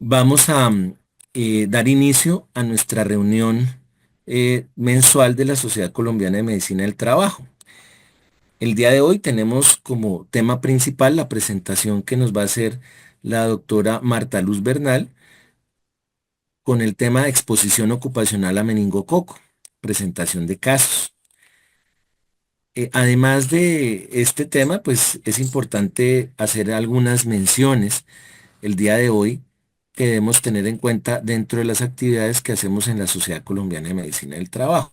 Vamos a dar inicio a nuestra reunión mensual de la Sociedad Colombiana de Medicina del Trabajo. El día de hoy tenemos como tema principal la presentación que nos va a hacer la doctora Marta Luz Bernal con el tema de exposición ocupacional a meningococo, presentación de casos. Además de este tema, pues es importante hacer algunas menciones el día de hoy que debemos tener en cuenta dentro de las actividades que hacemos en la Sociedad Colombiana de Medicina del Trabajo.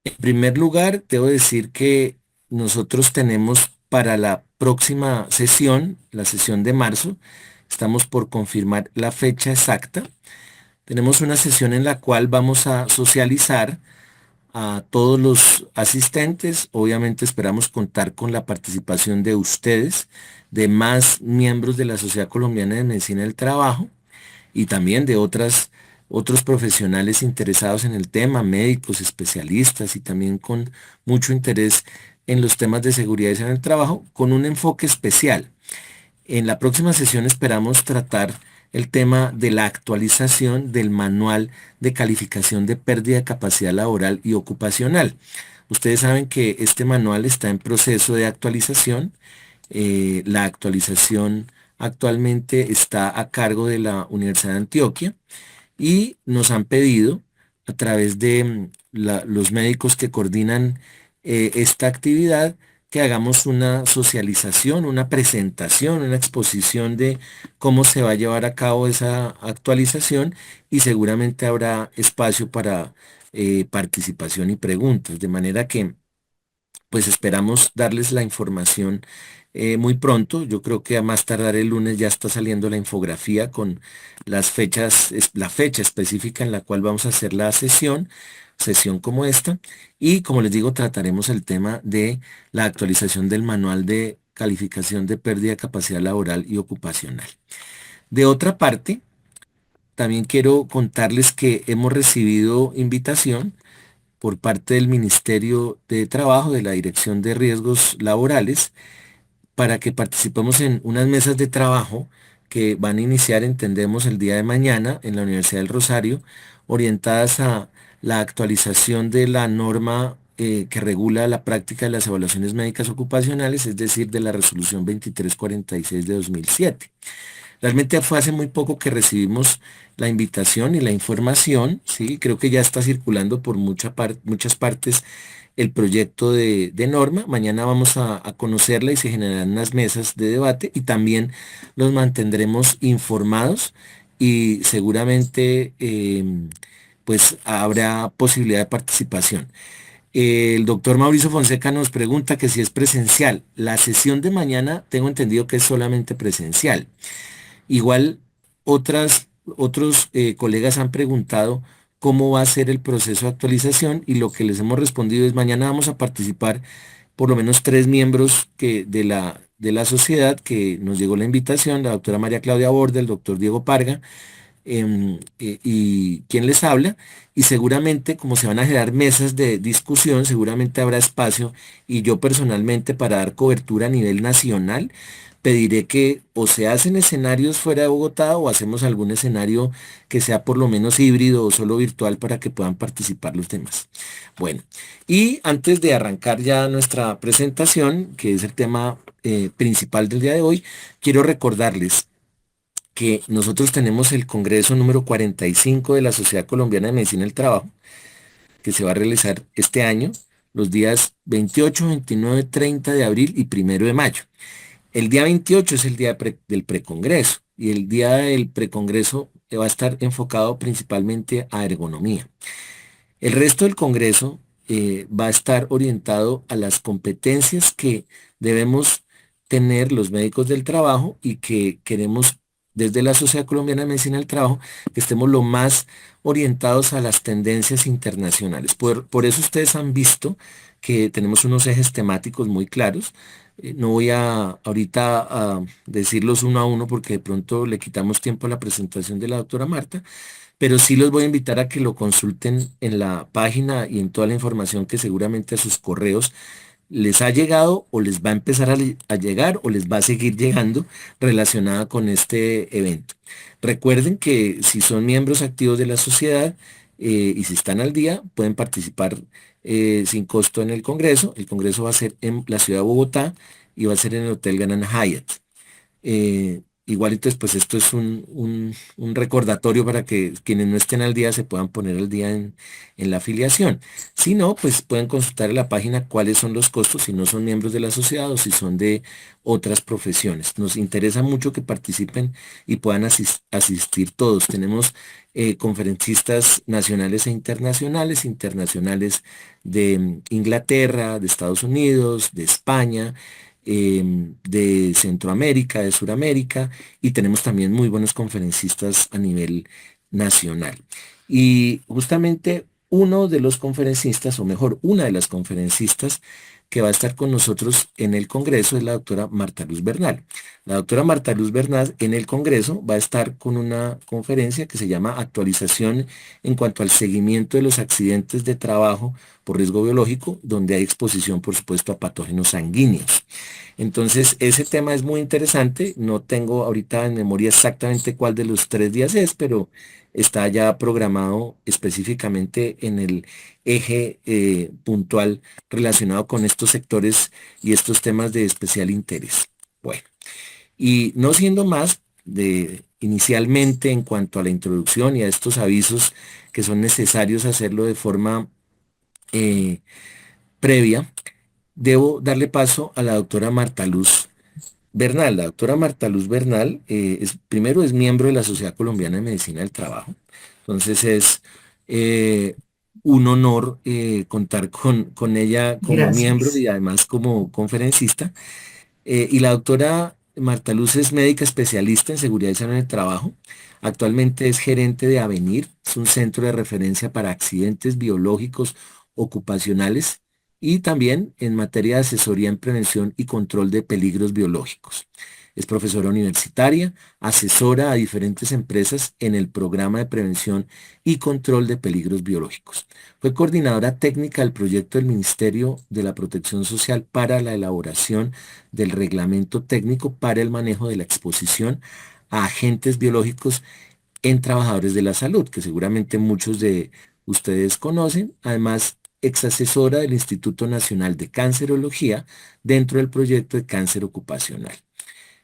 En primer lugar, debo decir que nosotros tenemos para la próxima sesión, la sesión de marzo, estamos por confirmar la fecha exacta. Tenemos una sesión en la cual vamos a socializar a todos los asistentes. Obviamente esperamos contar con la participación de ustedes, de más miembros de la Sociedad Colombiana de Medicina del Trabajo y también de otros profesionales interesados en el tema, médicos, especialistas y también con mucho interés en los temas de seguridad y salud en el trabajo, con un enfoque especial. En la próxima sesión esperamos tratar el tema de la actualización del manual de calificación de pérdida de capacidad laboral y ocupacional. Ustedes saben que este manual está en proceso de actualización. La actualización actualmente está a cargo de la Universidad de Antioquia y nos han pedido a través de los médicos que coordinan esta actividad que hagamos una socialización, una presentación, una exposición de cómo se va a llevar a cabo esa actualización y seguramente habrá espacio para participación y preguntas, de manera que pues esperamos darles la información muy pronto. Yo creo que a más tardar el lunes ya está saliendo la infografía con las fechas, la fecha específica en la cual vamos a hacer la sesión como esta. Y como les digo, trataremos el tema de la actualización del manual de calificación de pérdida de capacidad laboral y ocupacional. De otra parte, también quiero contarles que hemos recibido invitación por parte del Ministerio de Trabajo, de la Dirección de Riesgos Laborales, para que participemos en unas mesas de trabajo que van a iniciar, entendemos, el día de mañana en la Universidad del Rosario, orientadas a la actualización de la norma que regula la práctica de las evaluaciones médicas ocupacionales, es decir, de la resolución 2346 de 2007. Realmente fue hace muy poco que recibimos la invitación y la información, ¿sí? Creo que ya está circulando por muchas partes el proyecto de norma. Mañana vamos a conocerla y se generarán unas mesas de debate y también los mantendremos informados y seguramente pues habrá posibilidad de participación. El doctor Mauricio Fonseca nos pregunta que si es presencial. La sesión de mañana tengo entendido que es solamente presencial. Igual otros colegas han preguntado cómo va a ser el proceso de actualización y lo que les hemos respondido es mañana vamos a participar por lo menos tres miembros de la sociedad que nos llegó la invitación, la doctora María Claudia Borda, el doctor Diego Parga, y quien les habla, y seguramente como se van a generar mesas de discusión, seguramente habrá espacio y yo personalmente para dar cobertura a nivel nacional, pediré que o se hacen escenarios fuera de Bogotá o hacemos algún escenario que sea por lo menos híbrido o solo virtual para que puedan participar los demás. Bueno, y antes de arrancar ya nuestra presentación, que es el tema principal del día de hoy, quiero recordarles que nosotros tenemos el Congreso número 45 de la Sociedad Colombiana de Medicina del Trabajo, que se va a realizar este año, los días 28, 29, 30 de abril y 1 de mayo. El día 28 es el día del precongreso y el día del precongreso va a estar enfocado principalmente a ergonomía. El resto del congreso va a estar orientado a las competencias que debemos tener los médicos del trabajo y que queremos desde la Sociedad Colombiana de Medicina del Trabajo que estemos lo más orientados a las tendencias internacionales. Por eso ustedes han visto que tenemos unos ejes temáticos muy claros. No voy a ahorita a decirlos uno a uno porque de pronto le quitamos tiempo a la presentación de la doctora Marta, pero sí los voy a invitar a que lo consulten en la página y en toda la información que seguramente a sus correos les ha llegado o les va a empezar a llegar o les va a seguir llegando relacionada con este evento. Recuerden que si son miembros activos de la sociedad y si están al día, pueden participar sin costo en el Congreso. El Congreso va a ser en la ciudad de Bogotá y va a ser en el Hotel Grand Hyatt. Igualito, pues esto es un recordatorio para que quienes no estén al día se puedan poner al día en la afiliación. Si no, pues pueden consultar en la página cuáles son los costos si no son miembros de la sociedad o si son de otras profesiones. Nos interesa mucho que participen y puedan asistir todos. Tenemos conferencistas nacionales e internacionales, de Inglaterra, de Estados Unidos, de España, de Centroamérica, de Suramérica, y tenemos también muy buenos conferencistas a nivel nacional. Y justamente uno de los conferencistas, o mejor, una de las conferencistas que va a estar con nosotros en el Congreso es la doctora Marta Luz Bernal. La doctora Marta Luz Bernal en el Congreso va a estar con una conferencia que se llama Actualización en cuanto al seguimiento de los accidentes de trabajo por riesgo biológico, donde hay exposición, por supuesto, a patógenos sanguíneos. Entonces, ese tema es muy interesante. No tengo ahorita en memoria exactamente cuál de los 3 días es, pero está ya programado específicamente en el eje puntual relacionado con estos sectores y estos temas de especial interés. Bueno, y no siendo más, inicialmente en cuanto a la introducción y a estos avisos que son necesarios hacerlo de forma eh, previa, debo darle paso a la doctora Marta Luz Bernal. La doctora Marta Luz Bernal primero es miembro de la Sociedad Colombiana de Medicina del Trabajo. Entonces es eh, un honor contar con ella como miembro y Gracias. además como conferencista. Y la doctora Marta Luz es médica especialista en seguridad y salud en el trabajo. Actualmente es gerente de Avenir, es un centro de referencia para accidentes biológicos ocupacionales y también en materia de asesoría en prevención y control de peligros biológicos. Es profesora universitaria, asesora a diferentes empresas en el programa de prevención y control de peligros biológicos. Fue coordinadora técnica del proyecto del Ministerio de la Protección Social para la elaboración del reglamento técnico para el manejo de la exposición a agentes biológicos en trabajadores de la salud, que seguramente muchos de ustedes conocen. Además, ex asesora del Instituto Nacional de Cancerología dentro del proyecto de cáncer ocupacional.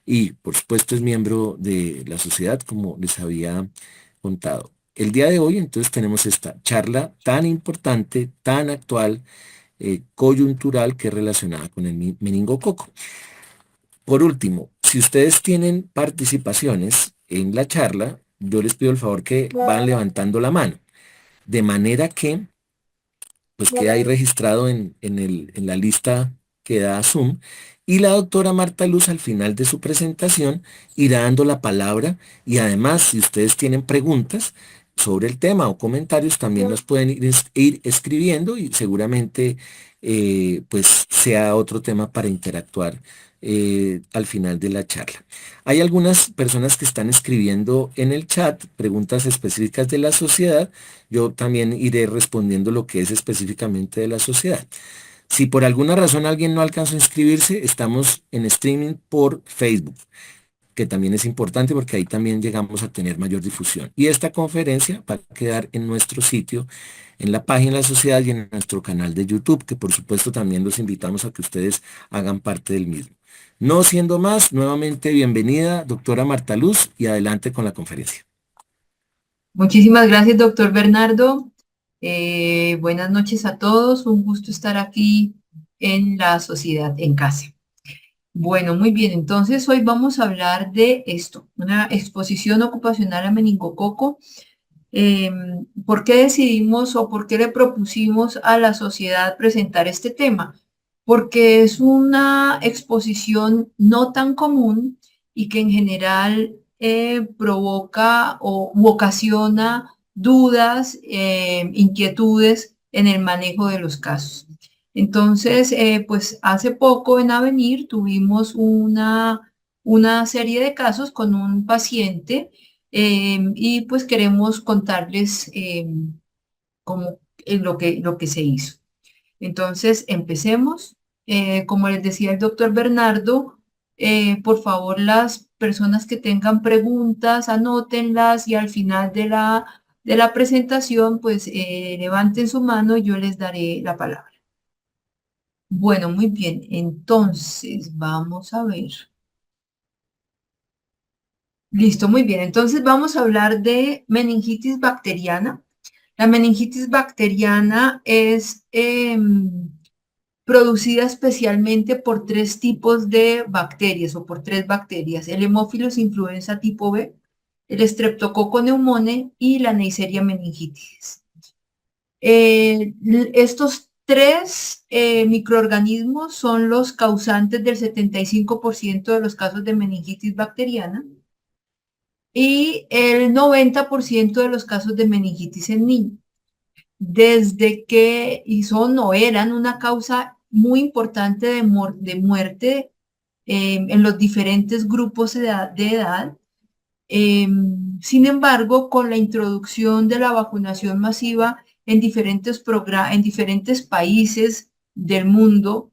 Y, por supuesto, es miembro de la sociedad, como les había contado. El día de hoy, entonces, tenemos esta charla tan importante, tan actual, coyuntural, que es relacionada con el meningococo. Por último, si ustedes tienen participaciones en la charla, yo les pido el favor que van levantando la mano, de manera que pues queda ahí registrado en la lista que da Zoom. Y la doctora Marta Luz al final de su presentación irá dando la palabra y además si ustedes tienen preguntas sobre el tema o comentarios también los pueden ir escribiendo y seguramente pues sea otro tema para interactuar al final de la charla. Hay algunas personas que están escribiendo en el chat preguntas específicas de la sociedad. Yo también iré respondiendo lo que es específicamente de la sociedad. Si por alguna razón alguien no alcanzó a inscribirse, estamos en streaming por Facebook, que también es importante porque ahí también llegamos a tener mayor difusión. Y esta conferencia va a quedar en nuestro sitio, en la página de la sociedad y en nuestro canal de YouTube, que por supuesto también los invitamos a que ustedes hagan parte del mismo. No siendo más, nuevamente bienvenida, doctora Marta Luz, y adelante con la conferencia. Muchísimas gracias, doctor Bernardo. Buenas noches a todos. Un gusto estar aquí en la sociedad en casa. Bueno, muy bien. Entonces, hoy vamos a hablar de esto, una exposición ocupacional a meningococo. ¿Por qué decidimos o por qué le propusimos a la sociedad presentar este tema? Porque es una exposición no tan común y que en general provoca o u ocasiona dudas, inquietudes en el manejo de los casos. Entonces, pues hace poco en Avenir tuvimos una serie de casos con un paciente y pues queremos contarles cómo, lo que se hizo. Entonces, empecemos. Como les decía el doctor Bernardo, por favor, las personas que tengan preguntas, anótenlas y al final de la presentación, pues levanten su mano y yo les daré la palabra. Bueno, muy bien. Entonces, vamos a ver. Listo, muy bien. Entonces, vamos a hablar de meningitis bacteriana. La meningitis bacteriana es producida especialmente por tres tipos de bacterias o por tres bacterias: el Haemophilus influenza tipo B, el Streptococcus pneumoniae y la Neisseria meningitis. Estos tres microorganismos son los causantes del 75% de los casos de meningitis bacteriana y el 90% de los casos de meningitis en niños. Desde que y son o eran una causa muy importante de muerte en los diferentes grupos de edad. Sin embargo, con la introducción de la vacunación masiva en diferentes países del mundo,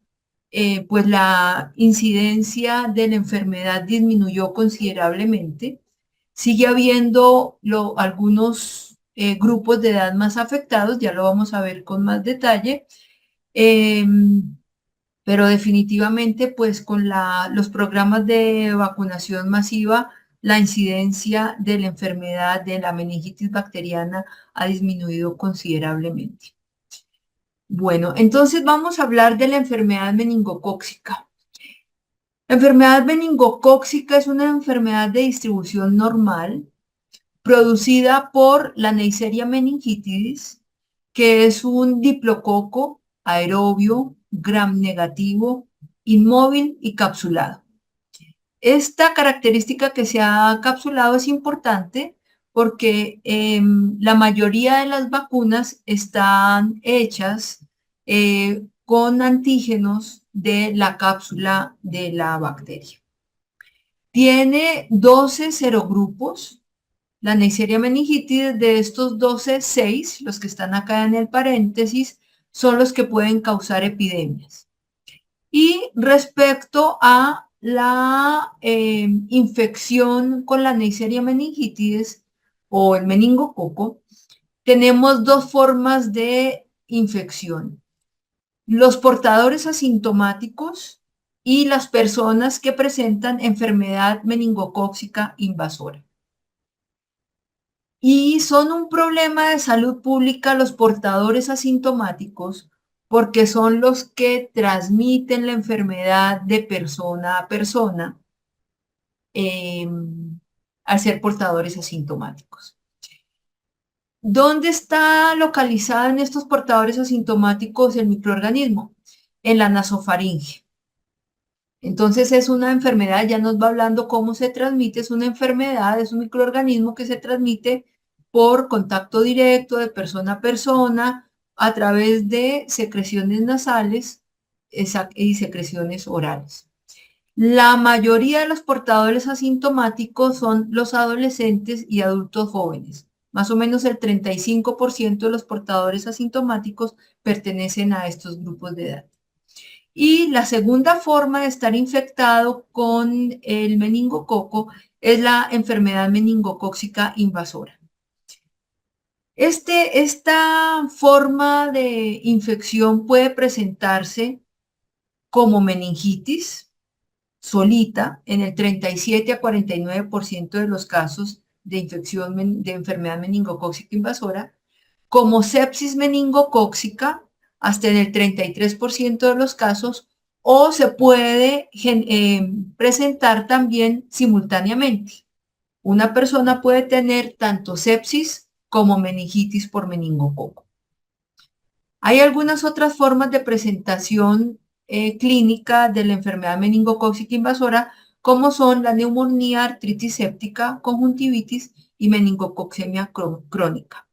pues la incidencia de la enfermedad disminuyó considerablemente. Sigue habiendo algunos grupos de edad más afectados, ya lo vamos a ver con más detalle, pero definitivamente pues con los programas de vacunación masiva, la incidencia de la enfermedad de la meningitis bacteriana ha disminuido considerablemente. Bueno, entonces vamos a hablar de la enfermedad meningocócica. La enfermedad meningocócica es una enfermedad de distribución normal producida por la Neisseria meningitidis, que es un diplococo aerobio, gram negativo, inmóvil y capsulado. Esta característica que se ha capsulado es importante porque la mayoría de las vacunas están hechas con antígenos de la cápsula de la bacteria. Tiene 12 serogrupos. La Neisseria meningitis, de estos 12, 6, los que están acá en el paréntesis, son los que pueden causar epidemias. Y respecto a la infección con la Neisseria meningitis o el meningococo, tenemos dos formas de infección: los portadores asintomáticos y las personas que presentan enfermedad meningocócica invasora. Y son un problema de salud pública los portadores asintomáticos porque son los que transmiten la enfermedad de persona a persona al ser portadores asintomáticos. ¿Dónde está localizado en estos portadores asintomáticos el microorganismo? En la nasofaringe. Entonces es una enfermedad, ya nos va hablando cómo se transmite, es una enfermedad, es un microorganismo que se transmite por contacto directo de persona a persona a través de secreciones nasales y secreciones orales. La mayoría de los portadores asintomáticos son los adolescentes y adultos jóvenes. Más o menos el 35% de los portadores asintomáticos pertenecen a estos grupos de edad. Y la segunda forma de estar infectado con el meningococo es la enfermedad meningocócica invasora. Esta forma de infección puede presentarse como meningitis solita en el 37 a 49% de los casos de infección de enfermedad meningocócica invasora, como sepsis meningocócica hasta en el 33% de los casos, o se puede presentar también simultáneamente. Una persona puede tener tanto sepsis como meningitis por meningococo. Hay algunas otras formas de presentación clínica de la enfermedad meningocócica invasora, como son la neumonía, artritis séptica, conjuntivitis y meningococcemia crónica.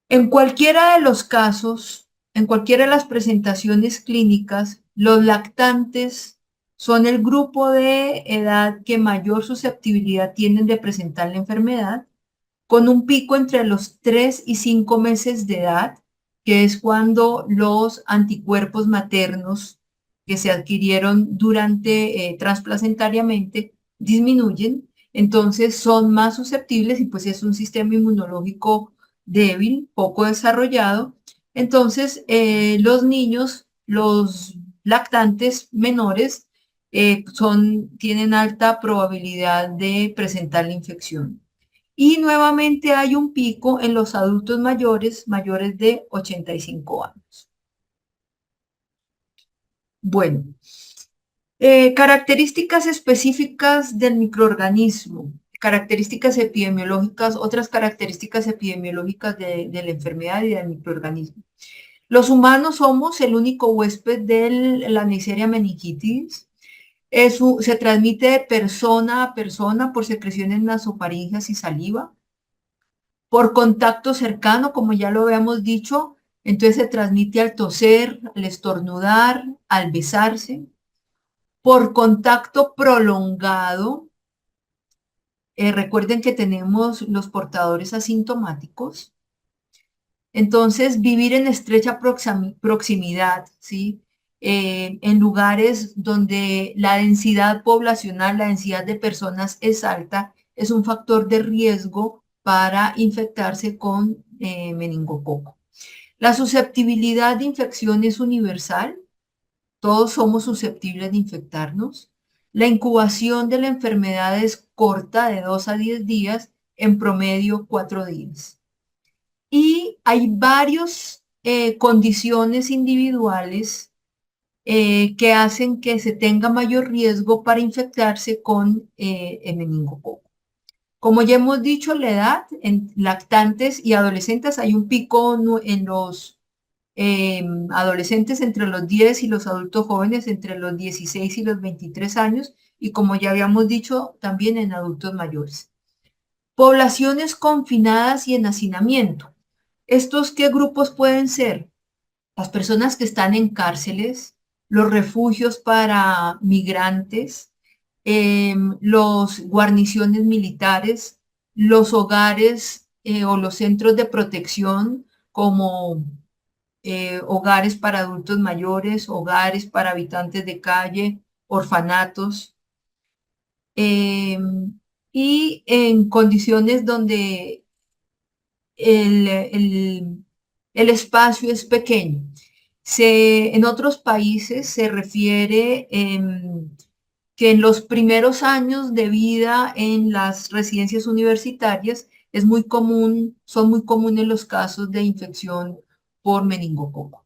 En cualquiera de los casos, en cualquiera de las presentaciones clínicas, los lactantes son el grupo de edad que mayor susceptibilidad tienen de presentar la enfermedad, con un pico entre los 3 y 5 meses de edad que es cuando los anticuerpos maternos que se adquirieron durante transplacentariamente disminuyen, entonces son más susceptibles y pues es un sistema inmunológico débil, poco desarrollado. Entonces, los niños, los lactantes menores, tienen alta probabilidad de presentar la infección. Y nuevamente hay un pico en los adultos mayores, mayores de 85 años. Bueno, características específicas del microorganismo, características epidemiológicas, otras características epidemiológicas de la enfermedad y del microorganismo. Los humanos somos el único huésped de la Neisseria meningitis. Se transmite de persona a persona por secreciones nasofaringeas y saliva, por contacto cercano, como ya lo habíamos dicho, entonces se transmite al toser, al estornudar, al besarse, por contacto prolongado. Recuerden que tenemos los portadores asintomáticos. Entonces, vivir en estrecha proximidad, ¿sí? En lugares donde la densidad poblacional, la densidad de personas es alta, es un factor de riesgo para infectarse con meningococo. La susceptibilidad de infección es universal. Todos somos susceptibles de infectarnos. La incubación de la enfermedad es corta, de 2 a 10 días, en promedio 4 días. Y hay varias condiciones individuales que hacen que se tenga mayor riesgo para infectarse con el meningococo. Como ya hemos dicho, la edad en lactantes y adolescentes hay un pico en los adolescentes entre los 10 y los adultos jóvenes entre los 16 y los 23 años y como ya habíamos dicho, también en adultos mayores. Poblaciones confinadas y en hacinamiento. ¿Estos qué grupos pueden ser? Las personas que están en cárceles, los refugios para migrantes, los guarniciones militares, los hogares o los centros de protección como hogares para adultos mayores, hogares para habitantes de calle, orfanatos, eh, y en condiciones donde el espacio es pequeño. En otros países se refiere que en los primeros años de vida en las residencias universitarias son muy comunes los casos de infección por meningococo.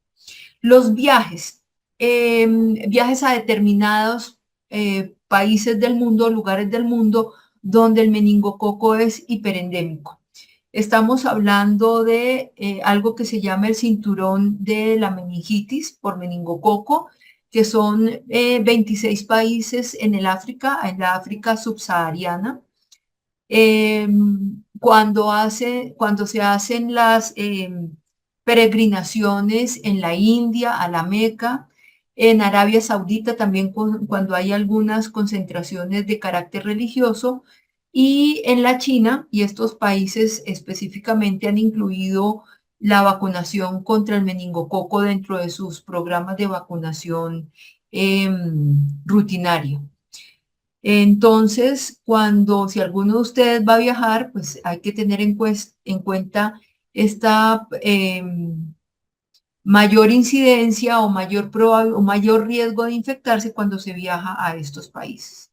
Los viajes, viajes a determinados países del mundo, lugares del mundo donde el meningococo es hiperendémico. Estamos hablando de algo que se llama el cinturón de la meningitis por meningococo, que son 26 países en la África subsahariana. Cuando se hacen las peregrinaciones en la India, a la Meca, en Arabia Saudita también cuando hay algunas concentraciones de carácter religioso, y en la China, y estos países específicamente han incluido la vacunación contra el meningococo dentro de sus programas de vacunación rutinario. Entonces, si alguno de ustedes va a viajar, pues hay que tener en cuenta esta mayor incidencia o mayor riesgo de infectarse cuando se viaja a estos países.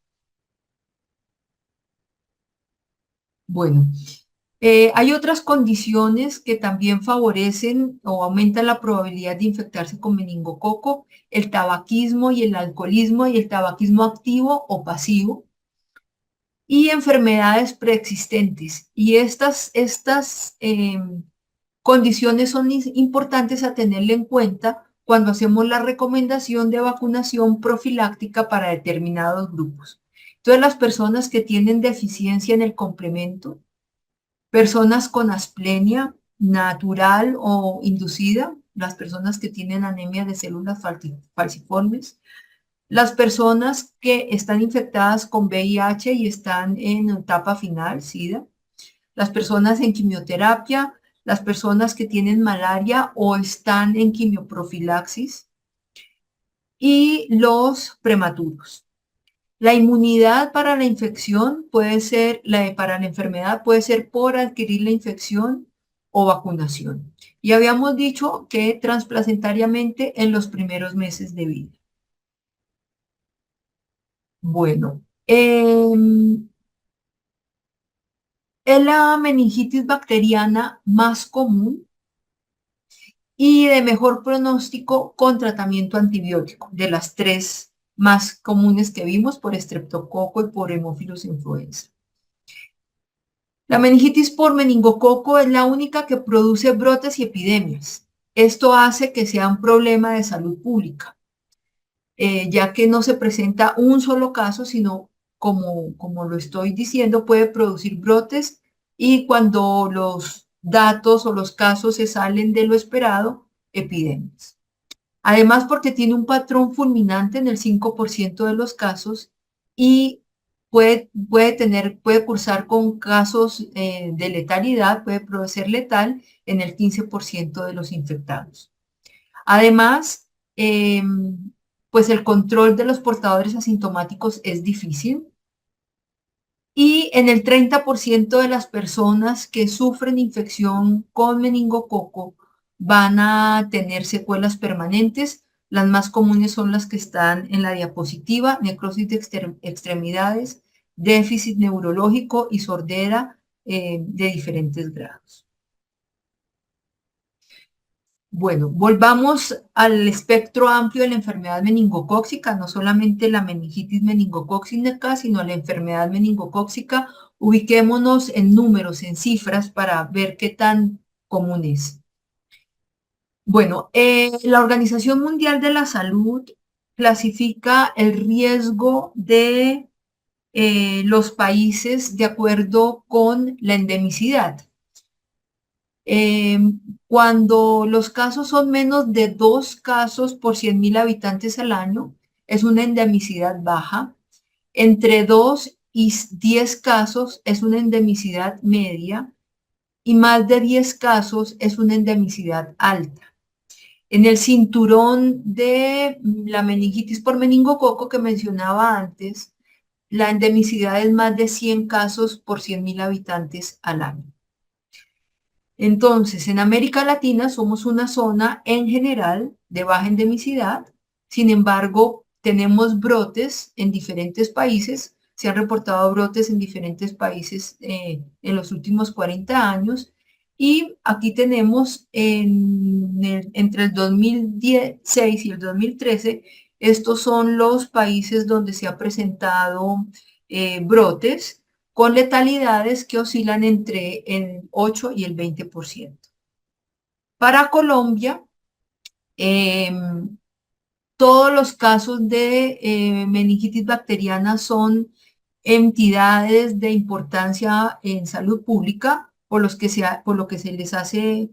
Bueno, hay otras condiciones que también favorecen o aumentan la probabilidad de infectarse con meningococo, el tabaquismo y el alcoholismo y el tabaquismo activo o pasivo y enfermedades preexistentes. Y estas condiciones son importantes a tenerle en cuenta cuando hacemos la recomendación de vacunación profiláctica para determinados grupos. Entonces, las personas que tienen deficiencia en el complemento, personas con asplenia natural o inducida, las personas que tienen anemia de células falciformes, las personas que están infectadas con VIH y están en etapa final, SIDA, las personas en quimioterapia, las personas que tienen malaria o están en quimioprofilaxis y los prematuros. La inmunidad para la infección puede ser, para la enfermedad puede ser por adquirir la infección o vacunación. Y habíamos dicho que transplacentariamente en los primeros meses de vida. Bueno, es la meningitis bacteriana más común y de mejor pronóstico con tratamiento antibiótico, de las tres más comunes que vimos por estreptococo y por Haemophilus influenza. La meningitis por meningococo es la única que produce brotes y epidemias. Esto hace que sea un problema de salud pública, ya que no se presenta un solo caso, sino como lo estoy diciendo, puede producir brotes y cuando los datos o los casos se salen de lo esperado, epidemias. Además, porque tiene un patrón fulminante en el 5% de los casos y puede cursar con casos de letalidad, puede ser letal en el 15% de los infectados. Además, pues el control de los portadores asintomáticos es difícil y en el 30% de las personas que sufren infección con meningococo van a tener secuelas permanentes. Las más comunes son las que están en la diapositiva: necrosis de extremidades, déficit neurológico y sordera de diferentes grados. Bueno, volvamos al espectro amplio de la enfermedad meningocócica, no solamente la meningitis meningocócica, sino la enfermedad meningocócica. Ubiquémonos en números, en cifras, para ver qué tan común es. Bueno, la Organización Mundial de la Salud clasifica el riesgo de los países de acuerdo con la endemicidad. Cuando los casos son menos de 2 casos por 100.000 habitantes al año, es una endemicidad baja. Entre 2 y 10 casos es una endemicidad media y más de 10 casos es una endemicidad alta. En el cinturón de la meningitis por meningococo que mencionaba antes, la endemicidad es más de 100 casos por 100.000 habitantes al año. Entonces, en América Latina somos una zona en general de baja endemicidad. Sin embargo, tenemos brotes en diferentes países. Se han reportado brotes en diferentes países en los últimos 40 años. Y aquí tenemos entre el 2016 y el 2013, estos son los países donde se ha presentado brotes con letalidades que oscilan entre el 8 y el 20%. Para Colombia, todos los casos de meningitis bacteriana son entidades de importancia en salud pública, por lo que se les hace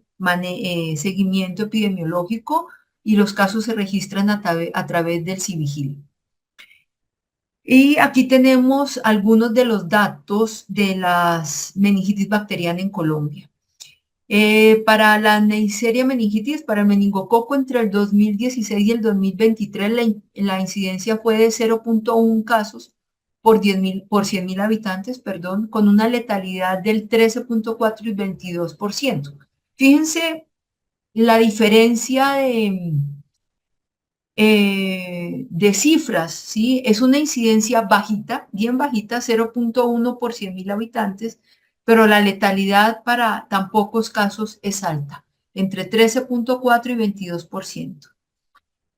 seguimiento epidemiológico y los casos se registran a través del CIVIGIL. Y aquí tenemos algunos de los datos de las meningitis bacteriana en Colombia. Para la Neisseria meningitis, para el meningococo, entre el 2016 y el 2023, la incidencia fue de 0.1 casos por 100.000 habitantes, perdón, con una letalidad del 13.4 y 22%. Fíjense la diferencia de cifras, ¿sí? Es una incidencia bajita, bien bajita, 0.1 por 100.000 habitantes, pero la letalidad para tan pocos casos es alta, entre 13.4 y 22%.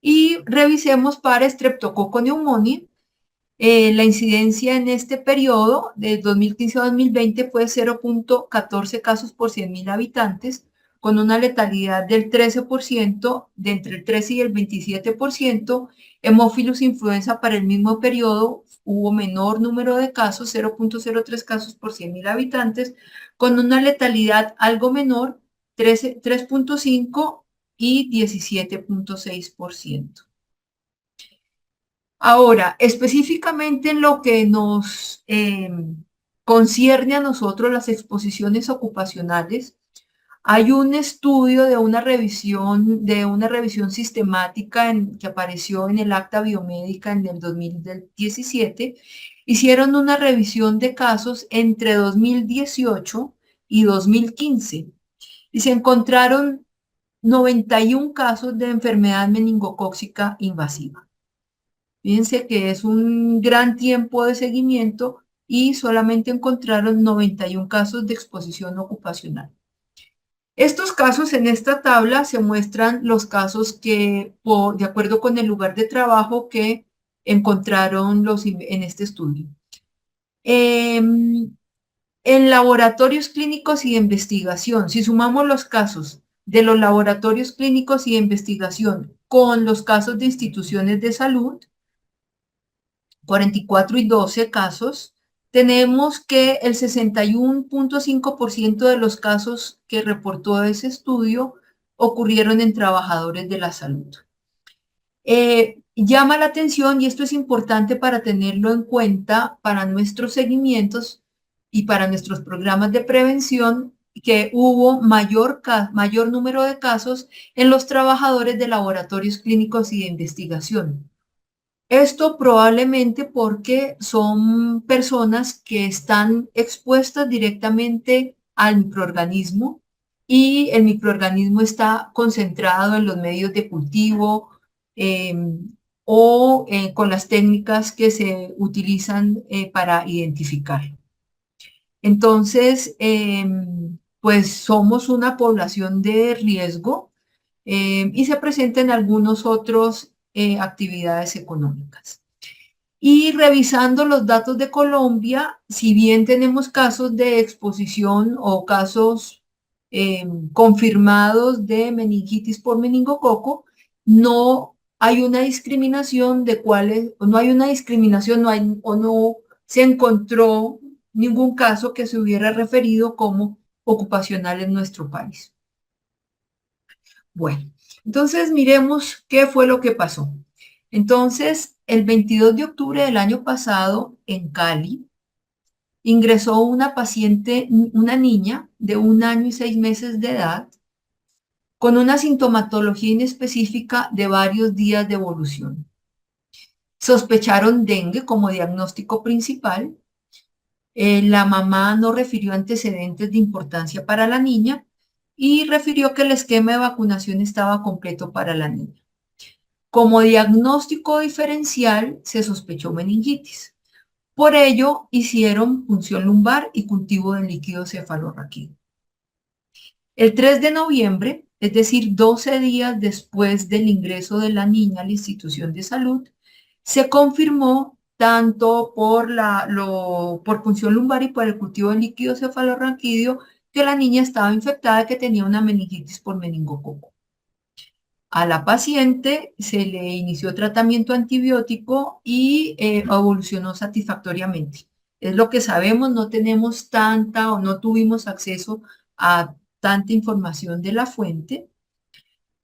Y revisemos para Streptococcus pneumoniae. La incidencia en este periodo, de 2015 a 2020, fue 0.14 casos por 100.000 habitantes, con una letalidad del 13%, de entre el 13 y el 27%. Haemophilus influenza para el mismo periodo hubo menor número de casos, 0.03 casos por 100.000 habitantes, con una letalidad algo menor, 3.5 y 17.6%. Ahora, específicamente en lo que nos concierne a nosotros, las exposiciones ocupacionales, Hay un estudio de una revisión sistemática que apareció en el Acta Biomédica en el 2017. Hicieron una revisión de casos entre 2018 y 2015 y se encontraron 91 casos de enfermedad meningocócica invasiva. Fíjense que es un gran tiempo de seguimiento y solamente encontraron 91 casos de exposición ocupacional. Estos casos en esta tabla se muestran los casos que, de acuerdo con el lugar de trabajo que encontraron en este estudio. En laboratorios clínicos y de investigación, si sumamos los casos de los laboratorios clínicos y de investigación con los casos de instituciones de salud, 44 y 12 casos, tenemos que el 61.5% de los casos que reportó ese estudio ocurrieron en trabajadores de la salud. Llama la atención, y esto es importante para tenerlo en cuenta para nuestros seguimientos y para nuestros programas de prevención, que hubo mayor número de casos en los trabajadores de laboratorios clínicos y de investigación. Esto probablemente porque son personas que están expuestas directamente al microorganismo y el microorganismo está concentrado en los medios de cultivo eh, con las técnicas que se utilizan para identificar. Entonces, pues somos una población de riesgo y se presentan algunos otros actividades económicas. Y revisando los datos de Colombia, si bien tenemos casos de exposición o casos confirmados de meningitis por meningococo, no hay una discriminación de cuáles, no hay una discriminación, o no se encontró ningún caso que se hubiera referido como ocupacional en nuestro país. Bueno, entonces miremos qué fue lo que pasó. Entonces, el 22 de octubre del año pasado, en Cali, ingresó una paciente, una niña de 1 año y 6 meses de edad, con una sintomatología inespecífica de varios días de evolución. Sospecharon dengue como diagnóstico principal. La mamá no refirió antecedentes de importancia para la niña y refirió que el esquema de vacunación estaba completo para la niña. Como diagnóstico diferencial se sospechó meningitis. Por ello, hicieron punción lumbar y cultivo del líquido cefalorraquídeo. El 3 de noviembre, es decir, 12 días después del ingreso de la niña a la institución de salud, se confirmó tanto por punción lumbar y por el cultivo del líquido cefalorraquídeo que la niña estaba infectada y que tenía una meningitis por meningococo. A la paciente se le inició tratamiento antibiótico y evolucionó satisfactoriamente. Es lo que sabemos, no tenemos tanta o no tuvimos acceso a tanta información de la fuente.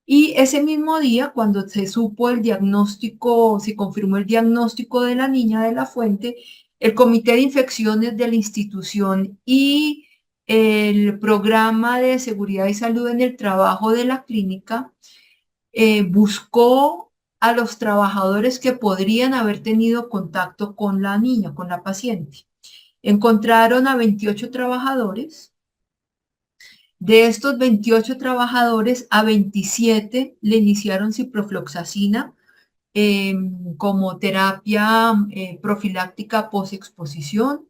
Y ese mismo día, cuando se supo el diagnóstico, se confirmó el diagnóstico de la niña de la fuente, el Comité de Infecciones de la institución y el Programa de Seguridad y Salud en el Trabajo de la clínica buscó a los trabajadores que podrían haber tenido contacto con la niña, con la paciente. Encontraron a 28 trabajadores. De estos 28 trabajadores, a 27 le iniciaron ciprofloxacina como terapia profiláctica posexposición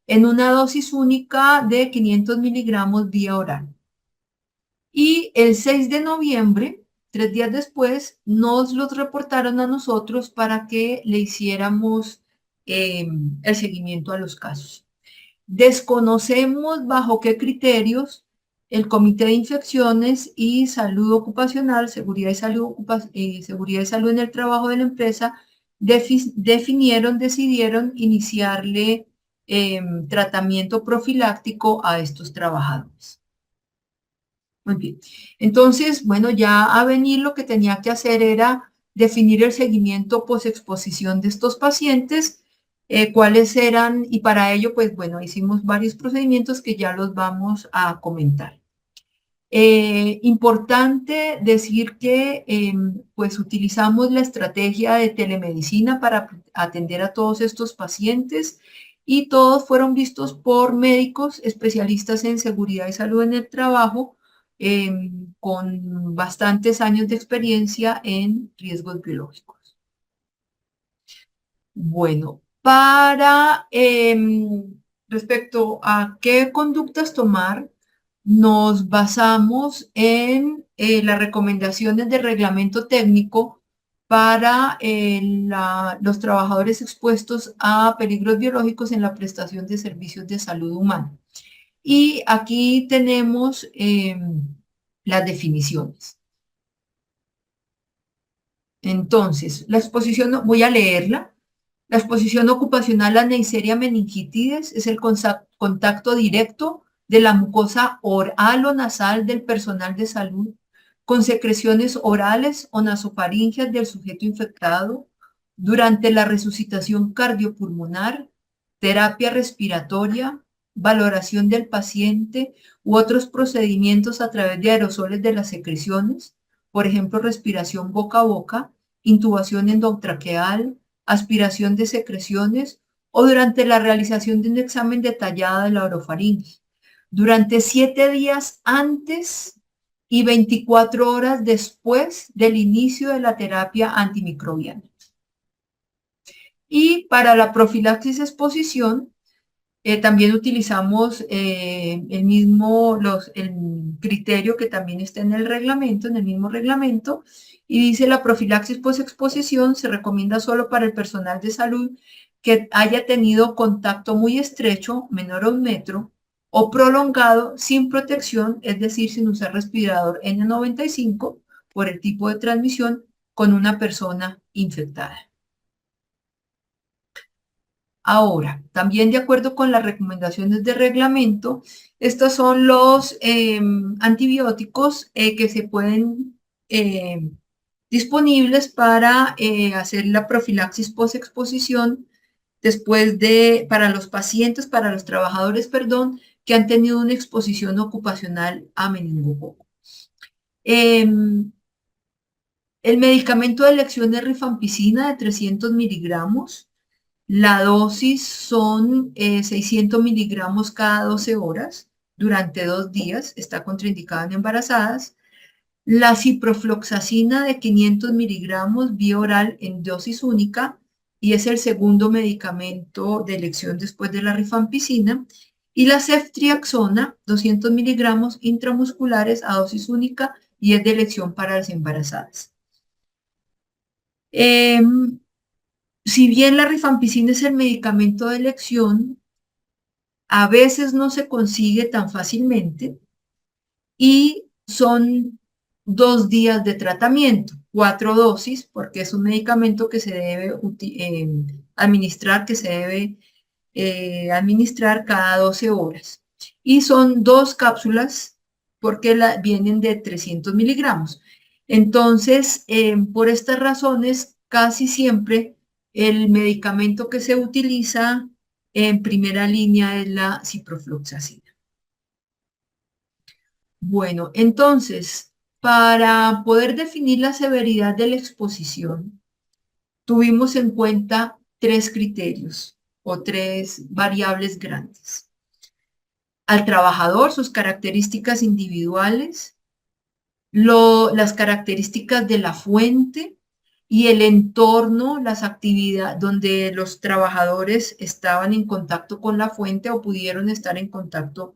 en una dosis única de 500 miligramos vía oral. Y el 6 de noviembre, 3 días después, nos los reportaron a nosotros para que le hiciéramos el seguimiento a los casos. Desconocemos bajo qué criterios el Comité de Infecciones y Salud Ocupacional, Seguridad y Salud en el Trabajo de la empresa, decidieron iniciarle tratamiento profiláctico a estos trabajadores. Muy bien. Entonces, bueno, ya a venir lo que tenía que hacer era definir el seguimiento posexposición de estos pacientes, cuáles eran, y para ello, pues bueno, hicimos varios procedimientos que ya los vamos a comentar. Importante decir que pues utilizamos la estrategia de telemedicina para atender a todos estos pacientes y todos fueron vistos por médicos especialistas en seguridad y salud en el trabajo con bastantes años de experiencia en riesgos biológicos. Bueno, para respecto a qué conductas tomar, nos basamos en las recomendaciones del reglamento técnico para los trabajadores expuestos a peligros biológicos en la prestación de servicios de salud humana. Y aquí tenemos las definiciones. Entonces, la exposición, voy a leerla. La exposición ocupacional a Neisseria meningitidis es el contacto directo de la mucosa oral o nasal del personal de salud con secreciones orales o nasofaringeas del sujeto infectado durante la resucitación cardiopulmonar, terapia respiratoria, valoración del paciente u otros procedimientos a través de aerosoles de las secreciones, por ejemplo, respiración boca a boca, intubación endotraqueal, aspiración de secreciones o durante la realización de un examen detallado de la orofaringe, durante 7 días antes y 24 horas después del inicio de la terapia antimicrobiana. Y para la profilaxis exposición, también utilizamos el criterio que también está en el reglamento, en el mismo reglamento, y dice la profilaxis post-exposición se recomienda solo para el personal de salud que haya tenido contacto muy estrecho, menor a 1 metro, o prolongado sin protección, es decir, sin usar respirador N95 por el tipo de transmisión con una persona infectada. Ahora, también de acuerdo con las recomendaciones de reglamento, estos son los antibióticos que se pueden disponibles para hacer la profilaxis post-exposición para los pacientes, para los trabajadores, perdón, que han tenido una exposición ocupacional a meningococo. El medicamento de elección es rifampicina de 300 miligramos. La dosis son 600 miligramos cada 12 horas durante 2 días. Está contraindicada en embarazadas. La ciprofloxacina de 500 miligramos vía oral en dosis única y es el segundo medicamento de elección después de la rifampicina. Y la ceftriaxona, 200 miligramos intramusculares a dosis única y es de elección para las embarazadas. Si bien la rifampicina es el medicamento de elección, a veces no se consigue tan fácilmente y son 2 días de tratamiento, 4 dosis, porque es un medicamento que se debe administrar, administrar cada 12 horas. Y son 2 cápsulas porque vienen de 300 miligramos. Entonces, por estas razones, casi siempre el medicamento que se utiliza en primera línea es la ciprofloxacina. Bueno, entonces, para poder definir la severidad de la exposición, tuvimos en cuenta 3 criterios o 3 variables grandes. Al trabajador, sus características individuales, las características de la fuente y el entorno, las actividades donde los trabajadores estaban en contacto con la fuente o pudieron estar en contacto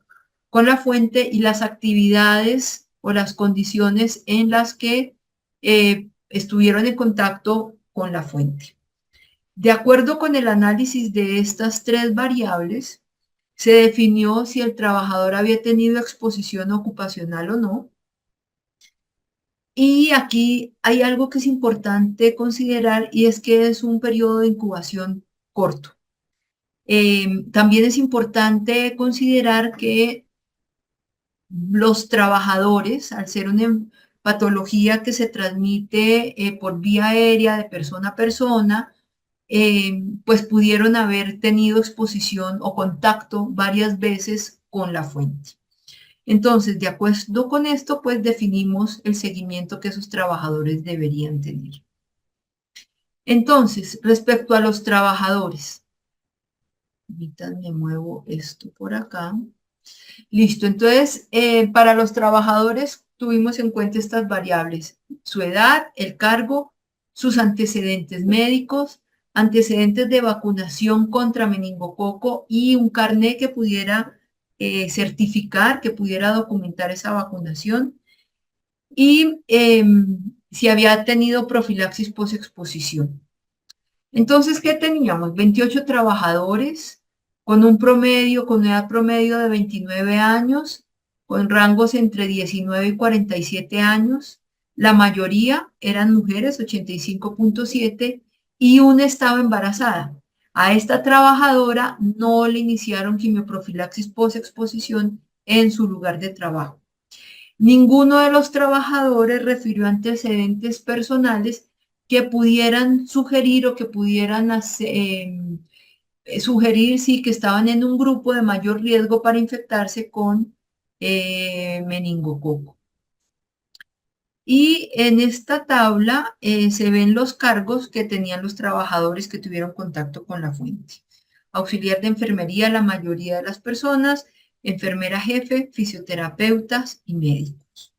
con la fuente y las actividades o las condiciones en las que estuvieron en contacto con la fuente. De acuerdo con el análisis de estas 3 variables, se definió si el trabajador había tenido exposición ocupacional o no. Y aquí hay algo que es importante considerar y es que es un periodo de incubación corto. También es importante considerar que los trabajadores, al ser una patología que se transmite por vía aérea de persona a persona, pues pudieron haber tenido exposición o contacto varias veces con la fuente. Entonces, de acuerdo con esto, pues definimos el seguimiento que esos trabajadores deberían tener. Entonces, respecto a los trabajadores, ahorita me muevo esto por acá. Listo, entonces, para los trabajadores tuvimos en cuenta estas variables: su edad, el cargo, sus antecedentes médicos, antecedentes de vacunación contra meningococo y un carnet que pudiera certificar, que pudiera documentar esa vacunación, y si había tenido profilaxis post-exposición. Entonces, ¿qué teníamos? 28 trabajadores con un promedio, con edad promedio de 29 años, con rangos entre 19 y 47 años. La mayoría eran mujeres, 85.7, y una estaba embarazada. A esta trabajadora no le iniciaron quimioprofilaxis post-exposición en su lugar de trabajo. Ninguno de los trabajadores refirió antecedentes personales que pudieran sugerir o que pudieran sugerir sí, que estaban en un grupo de mayor riesgo para infectarse con meningococo. Y en esta tabla se ven los cargos que tenían los trabajadores que tuvieron contacto con la fuente. Auxiliar de enfermería, la mayoría de las personas, enfermera jefe, fisioterapeutas y médicos.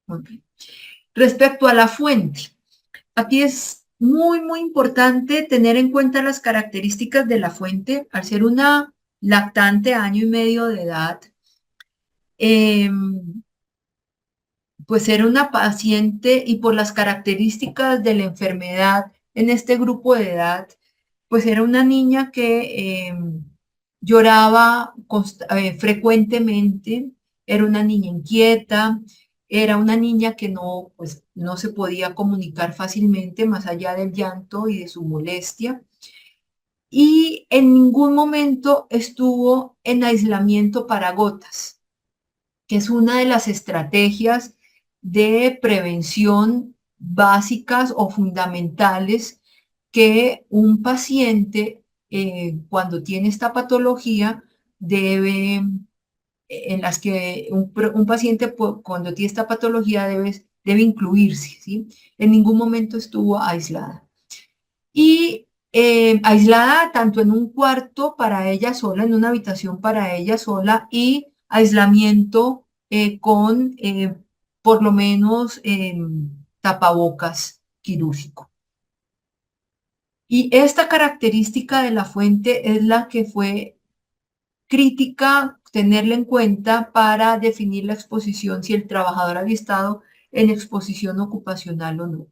Muy bien. Respecto a la fuente, aquí es muy importante tener en cuenta las características de la fuente. Al ser una lactante a año y medio de edad, pues era una paciente, y por las características de la enfermedad en este grupo de edad, pues era una niña que lloraba frecuentemente, era una niña inquieta, era una niña que no, pues, no se podía comunicar fácilmente más allá del llanto y de su molestia, y en ningún momento estuvo en aislamiento para gotas, que es una de las estrategias de prevención básicas o fundamentales que un paciente cuando tiene esta patología debe, en las que un paciente cuando tiene esta patología debe incluirse, ¿sí? En ningún momento estuvo aislada. Y aislada tanto en un cuarto para ella sola, en una habitación para ella sola, y aislamiento con por lo menos tapabocas quirúrgico. Y esta característica de la fuente es la que fue crítica tenerla en cuenta para definir la exposición, si el trabajador había estado en exposición ocupacional o no.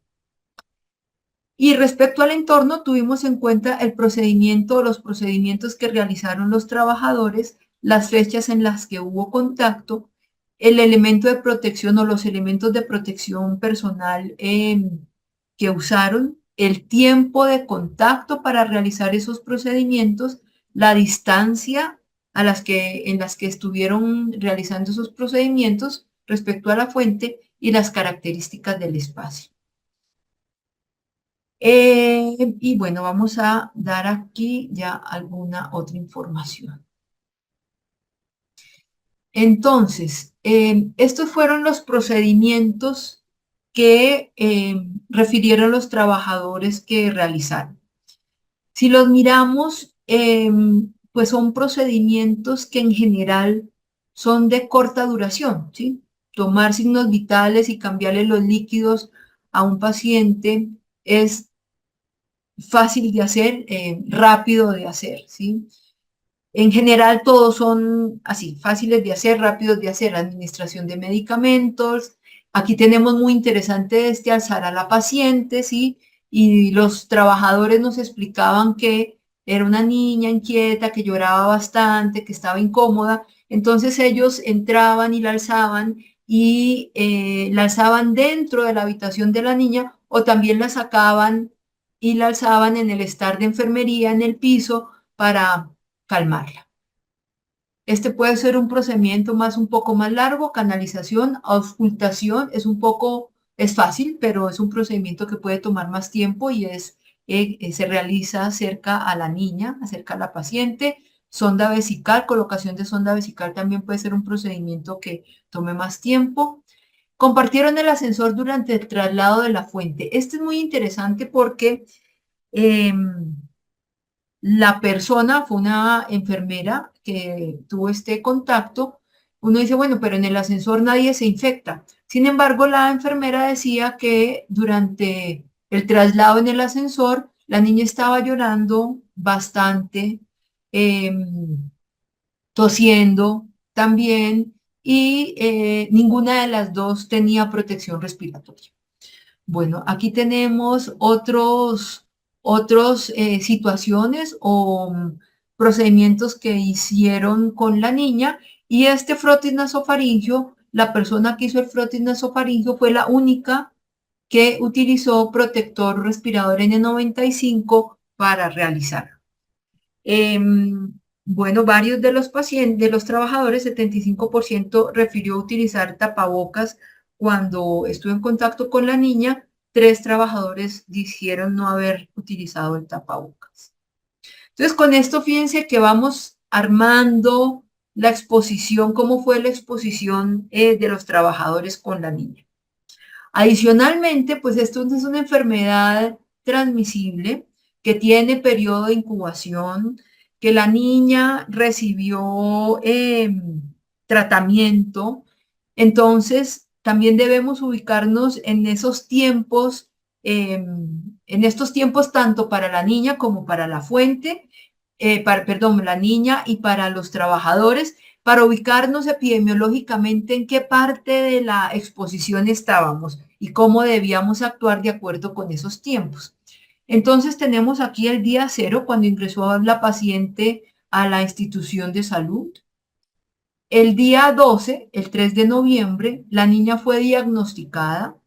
Y respecto al entorno, tuvimos en cuenta el procedimiento, los procedimientos que realizaron los trabajadores, las fechas en las que hubo contacto, el elemento de protección o los elementos de protección personal que usaron, el tiempo de contacto para realizar esos procedimientos, la distancia en las que estuvieron realizando esos procedimientos respecto a la fuente y las características del espacio. Y bueno, vamos a dar aquí ya alguna otra información. Entonces, estos fueron los procedimientos que refirieron los trabajadores que realizaron. Si los miramos, pues son procedimientos que en general son de corta duración, ¿sí? Tomar signos vitales y cambiarle los líquidos a un paciente es fácil de hacer, rápido de hacer, ¿sí? En general todos son así, fáciles de hacer, rápidos de hacer. Administración de medicamentos. Aquí tenemos muy interesante alzar a la paciente, ¿sí? Y los trabajadores nos explicaban que era una niña inquieta, que lloraba bastante, que estaba incómoda. Entonces ellos entraban y la alzaban dentro de la habitación de la niña, o también la sacaban y la alzaban en el estar de enfermería en el piso para calmarla. Este puede ser un procedimiento un poco más largo. Canalización, auscultación es fácil, pero es un procedimiento que puede tomar más tiempo y se realiza cerca a la niña, cerca a la paciente. sonda vesical, colocación de sonda vesical también puede ser un procedimiento que tome más tiempo. Compartieron el ascensor durante el traslado de la fuente. Este es muy interesante porque la persona fue una enfermera que tuvo este contacto. Uno dice, bueno, pero en el ascensor nadie se infecta. Sin embargo, la enfermera decía que durante el traslado en el ascensor, la niña estaba llorando bastante, tosiendo también, y ninguna de las dos tenía protección respiratoria. Bueno, aquí tenemos otros situaciones o procedimientos que hicieron con la niña, y este frotis nasofaringio, la persona que hizo el frotis nasofaringio fue la única que utilizó protector respirador N95 para realizar. Bueno, varios de los pacientes, de los trabajadores, 75% refirió utilizar tapabocas cuando estuvo en contacto con la niña. 3 trabajadores dijeron no haber utilizado el tapabocas. Entonces, con esto, fíjense que vamos armando la exposición, cómo fue la exposición de los trabajadores con la niña. Adicionalmente, pues esto es una enfermedad transmisible que tiene periodo de incubación, que la niña recibió tratamiento. Entonces, también debemos ubicarnos en esos tiempos, en estos tiempos tanto para la niña como para la fuente, perdón, la niña y para los trabajadores, para ubicarnos epidemiológicamente en qué parte de la exposición estábamos y cómo debíamos actuar de acuerdo con esos tiempos. Entonces tenemos aquí el día 0 cuando ingresó la paciente a la institución de salud. El día 12, el 3 de noviembre, la niña fue diagnosticada.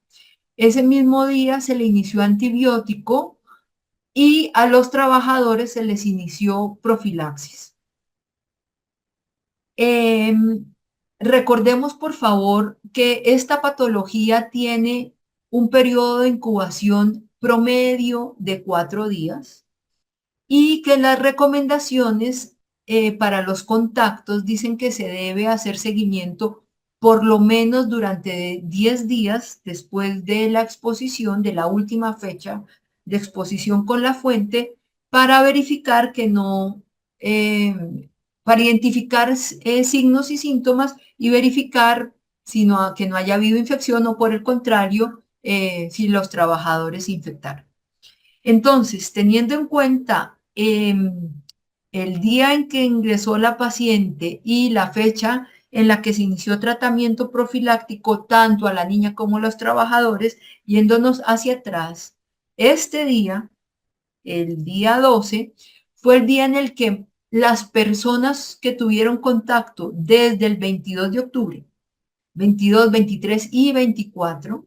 Ese mismo día se le inició antibiótico y a los trabajadores se les inició profilaxis. Recordemos, por favor, que esta patología tiene un periodo de incubación promedio de 4 días y que las recomendaciones para los contactos dicen que se debe hacer seguimiento por lo menos durante 10 días después de la exposición, de la última fecha de exposición con la fuente, para verificar que no, para identificar signos y síntomas y verificar si no, que no haya habido infección o por el contrario, si los trabajadores se infectaron. Entonces, teniendo en cuenta el día en que ingresó la paciente y la fecha en la que se inició tratamiento profiláctico tanto a la niña como a los trabajadores, yéndonos hacia atrás, este día, el día 12, fue el día en el que las personas que tuvieron contacto desde el 22 de octubre, 22, 23 y 24,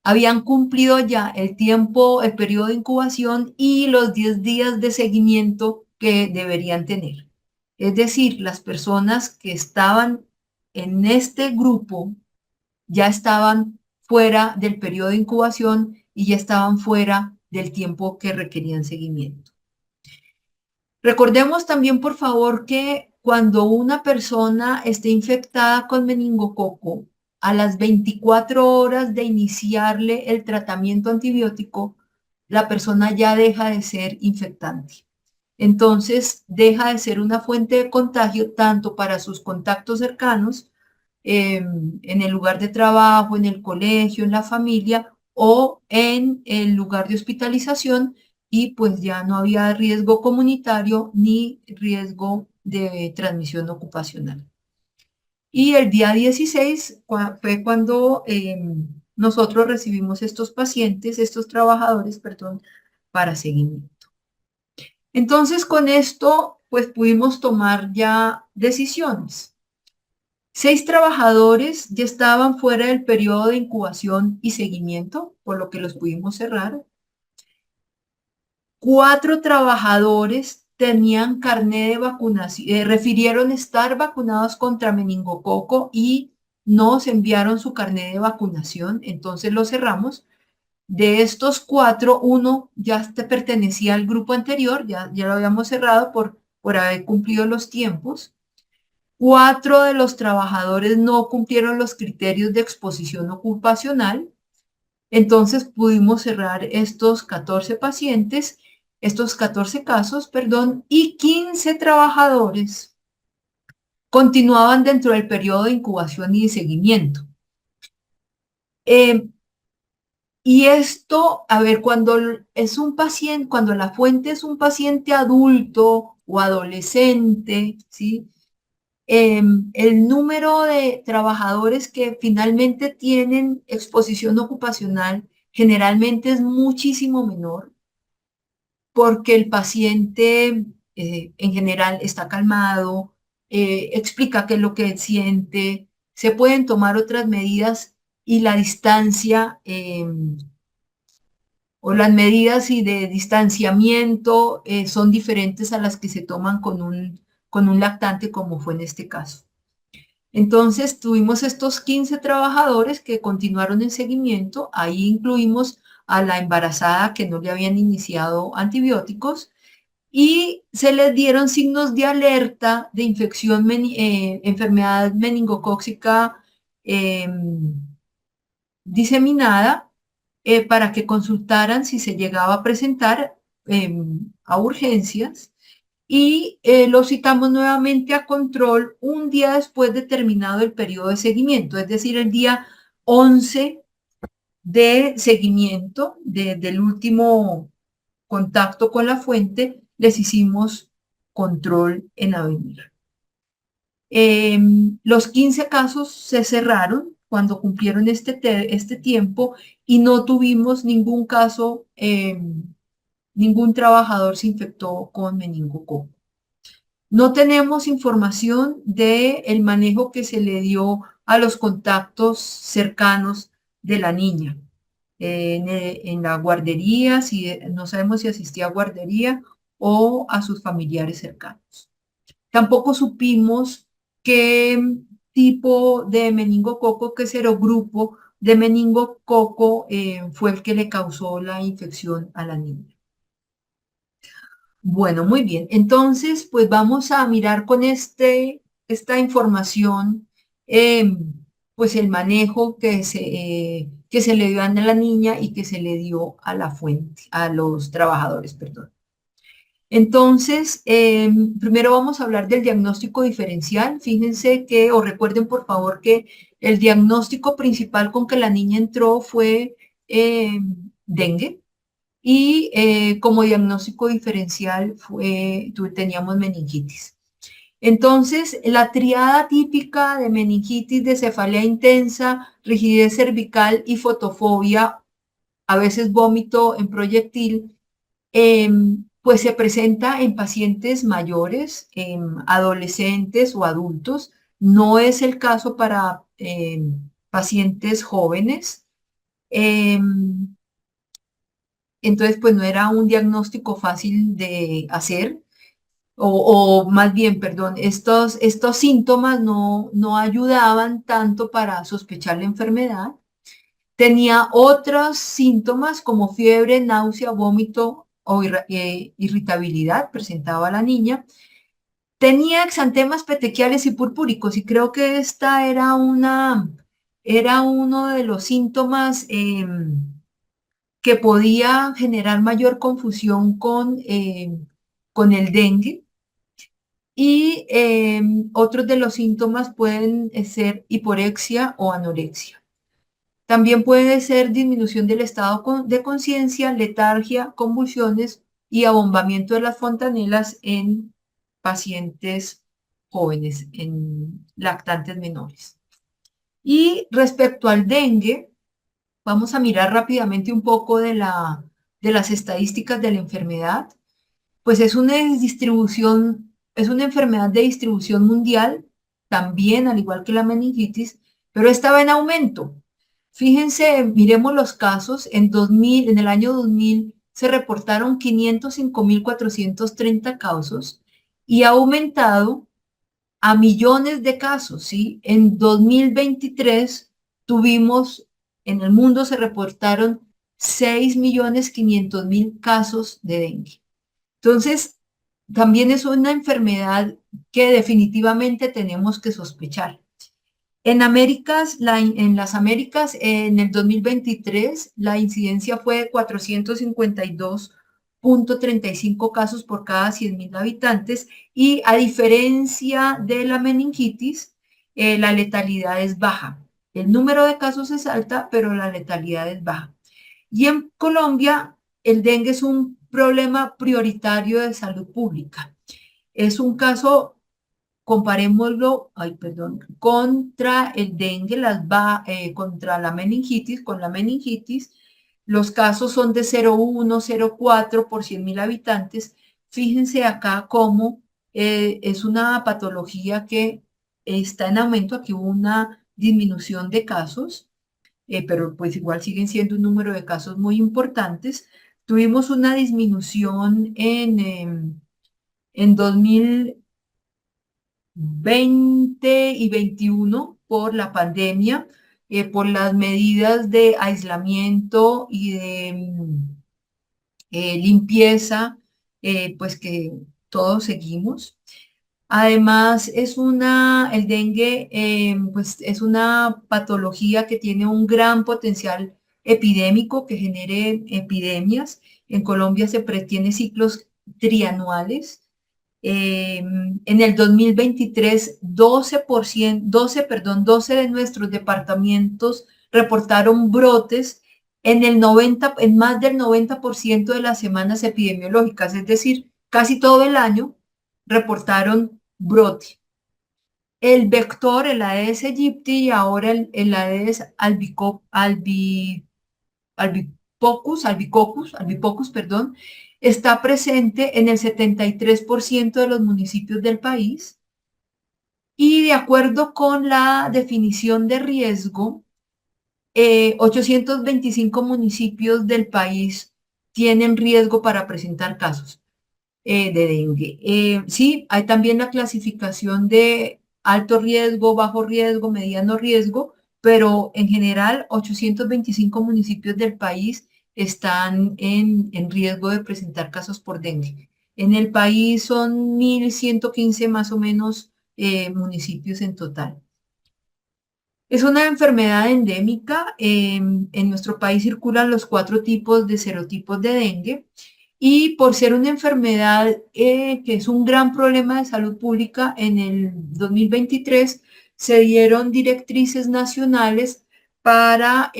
habían cumplido ya el tiempo, el periodo de incubación y los 10 días de seguimiento que deberían tener. Es decir, las personas que estaban en este grupo ya estaban fuera del periodo de incubación y ya estaban fuera del tiempo que requerían seguimiento. Recordemos también, por favor, que cuando una persona esté infectada con meningococo, a las 24 horas de iniciarle el tratamiento antibiótico, la persona ya deja de ser infectante. Entonces, deja de ser una fuente de contagio tanto para sus contactos cercanos, en el lugar de trabajo, en el colegio, en la familia o en el lugar de hospitalización, y pues ya no había riesgo comunitario ni riesgo de transmisión ocupacional. Y el día 16 fue cuando nosotros recibimos estos pacientes, estos trabajadores, perdón, para seguimiento. Entonces, con esto, pues pudimos tomar ya decisiones. 6 trabajadores ya estaban fuera del periodo de incubación y seguimiento, por lo que los pudimos cerrar. 4 trabajadores tenían carné de vacunación, refirieron estar vacunados contra meningococo y nos enviaron su carné de vacunación, entonces lo cerramos. De estos 4, uno ya pertenecía al grupo anterior, ya lo habíamos cerrado por haber cumplido los tiempos. 4 de los trabajadores no cumplieron los criterios de exposición ocupacional. Entonces pudimos cerrar estos 14 pacientes, estos 14 casos, perdón, y 15 trabajadores continuaban dentro del periodo de incubación y de seguimiento. Y esto, a ver, cuando es un paciente, cuando la fuente es un paciente adulto o adolescente, ¿sí? El número de trabajadores que finalmente tienen exposición ocupacional generalmente es muchísimo menor porque el paciente en general está calmado, explica qué es lo que siente, se pueden tomar otras medidas y la distancia o las medidas y de distanciamiento son diferentes a las que se toman con un lactante como fue en este caso. Entonces tuvimos estos 15 trabajadores que continuaron en seguimiento, ahí incluimos a la embarazada que no le habían iniciado antibióticos y se les dieron signos de alerta de infección, enfermedad meningocócica eh, diseminada para que consultaran si se llegaba a presentar a urgencias y lo citamos nuevamente a control un día después de terminado el periodo de seguimiento, es decir, el día 11 de seguimiento del último contacto con la fuente, les hicimos control en Avenir. Los 15 casos se cerraron cuando cumplieron este tiempo y no tuvimos ningún caso, ningún trabajador se infectó con meningococo. No tenemos información del manejo que se le dio a los contactos cercanos de la niña. En la guardería, no sabemos si asistía a guardería o a sus familiares cercanos. Tampoco supimos qué tipo de meningococo, qué serogrupo de meningococo fue el que le causó la infección a la niña. Bueno, muy bien. Entonces, pues vamos a mirar con esta información, pues el manejo que se le dio a la niña y que se le dio a la fuente, a los trabajadores, perdón. Entonces, primero vamos a hablar del diagnóstico diferencial. Fíjense que, o recuerden por favor que el diagnóstico principal con que la niña entró fue dengue. Y como diagnóstico diferencial teníamos meningitis. Entonces, la triada típica de meningitis, de cefalea intensa, rigidez cervical y fotofobia, a veces vómito en proyectil, pues se presenta en pacientes mayores, en adolescentes o adultos. No es el caso para pacientes jóvenes. Entonces, pues no era un diagnóstico fácil de hacer, o más bien, perdón, estos síntomas no ayudaban tanto para sospechar la enfermedad. Tenía otros síntomas como fiebre, náusea, vómito o irritabilidad, presentaba la niña. Tenía exantemas petequiales y purpúricos y creo que esta era uno de los síntomas que podía generar mayor confusión con el dengue. Y otros de los síntomas pueden ser hiporexia o anorexia. También puede ser disminución del estado de conciencia, letargia, convulsiones y abombamiento de las fontanelas en pacientes jóvenes, en lactantes menores. Y respecto al dengue, vamos a mirar rápidamente un poco de las estadísticas de la enfermedad. Pues es una distribución, es una enfermedad de distribución mundial, también al igual que la meningitis, pero estaba en aumento. Fíjense, miremos los casos. En el año 2000 se reportaron 505.430 casos y ha aumentado a millones de casos, ¿sí? En 2023 tuvimos, en el mundo se reportaron 6.500.000 casos de dengue. Entonces, también es una enfermedad que definitivamente tenemos que sospechar. En las Américas, en el 2023, la incidencia fue de 452,35 casos por cada 100.000 habitantes y a diferencia de la meningitis, la letalidad es baja. El número de casos es alta, pero la letalidad es baja. Y en Colombia, el dengue es un problema prioritario de salud pública. Es un caso, comparémoslo, ay, perdón, contra el dengue, contra la meningitis, con la meningitis, los casos son de 0,1, 0,4 por 100.000 habitantes. Fíjense acá cómo es una patología que está en aumento. Aquí hubo una disminución de casos, pero pues igual siguen siendo un número de casos muy importantes. Tuvimos una disminución en 2020 y 21 por la pandemia, por las medidas de aislamiento y de limpieza, pues que todos seguimos. Además, el dengue, pues es una patología que tiene un gran potencial epidémico que genere epidemias. En Colombia se tiene ciclos trianuales. En el 2023, 12 de nuestros departamentos reportaron brotes en más del 90% de las semanas epidemiológicas, es decir, casi todo el año reportaron brote. El vector, el Aedes aegypti y ahora el Aedes albicocus, perdón, está presente en el 73% de los municipios del país y de acuerdo con la definición de riesgo, 825 municipios del país tienen riesgo para presentar casos de dengue. Sí, hay también la clasificación de alto riesgo, bajo riesgo, mediano riesgo, pero en general 825 municipios del país están en riesgo de presentar casos por dengue. En el país son 1.115 más o menos municipios en total. Es una enfermedad endémica. En nuestro país circulan los 4 tipos de serotipos de dengue y por ser una enfermedad que es un gran problema de salud pública, en el 2023 se dieron directrices nacionales para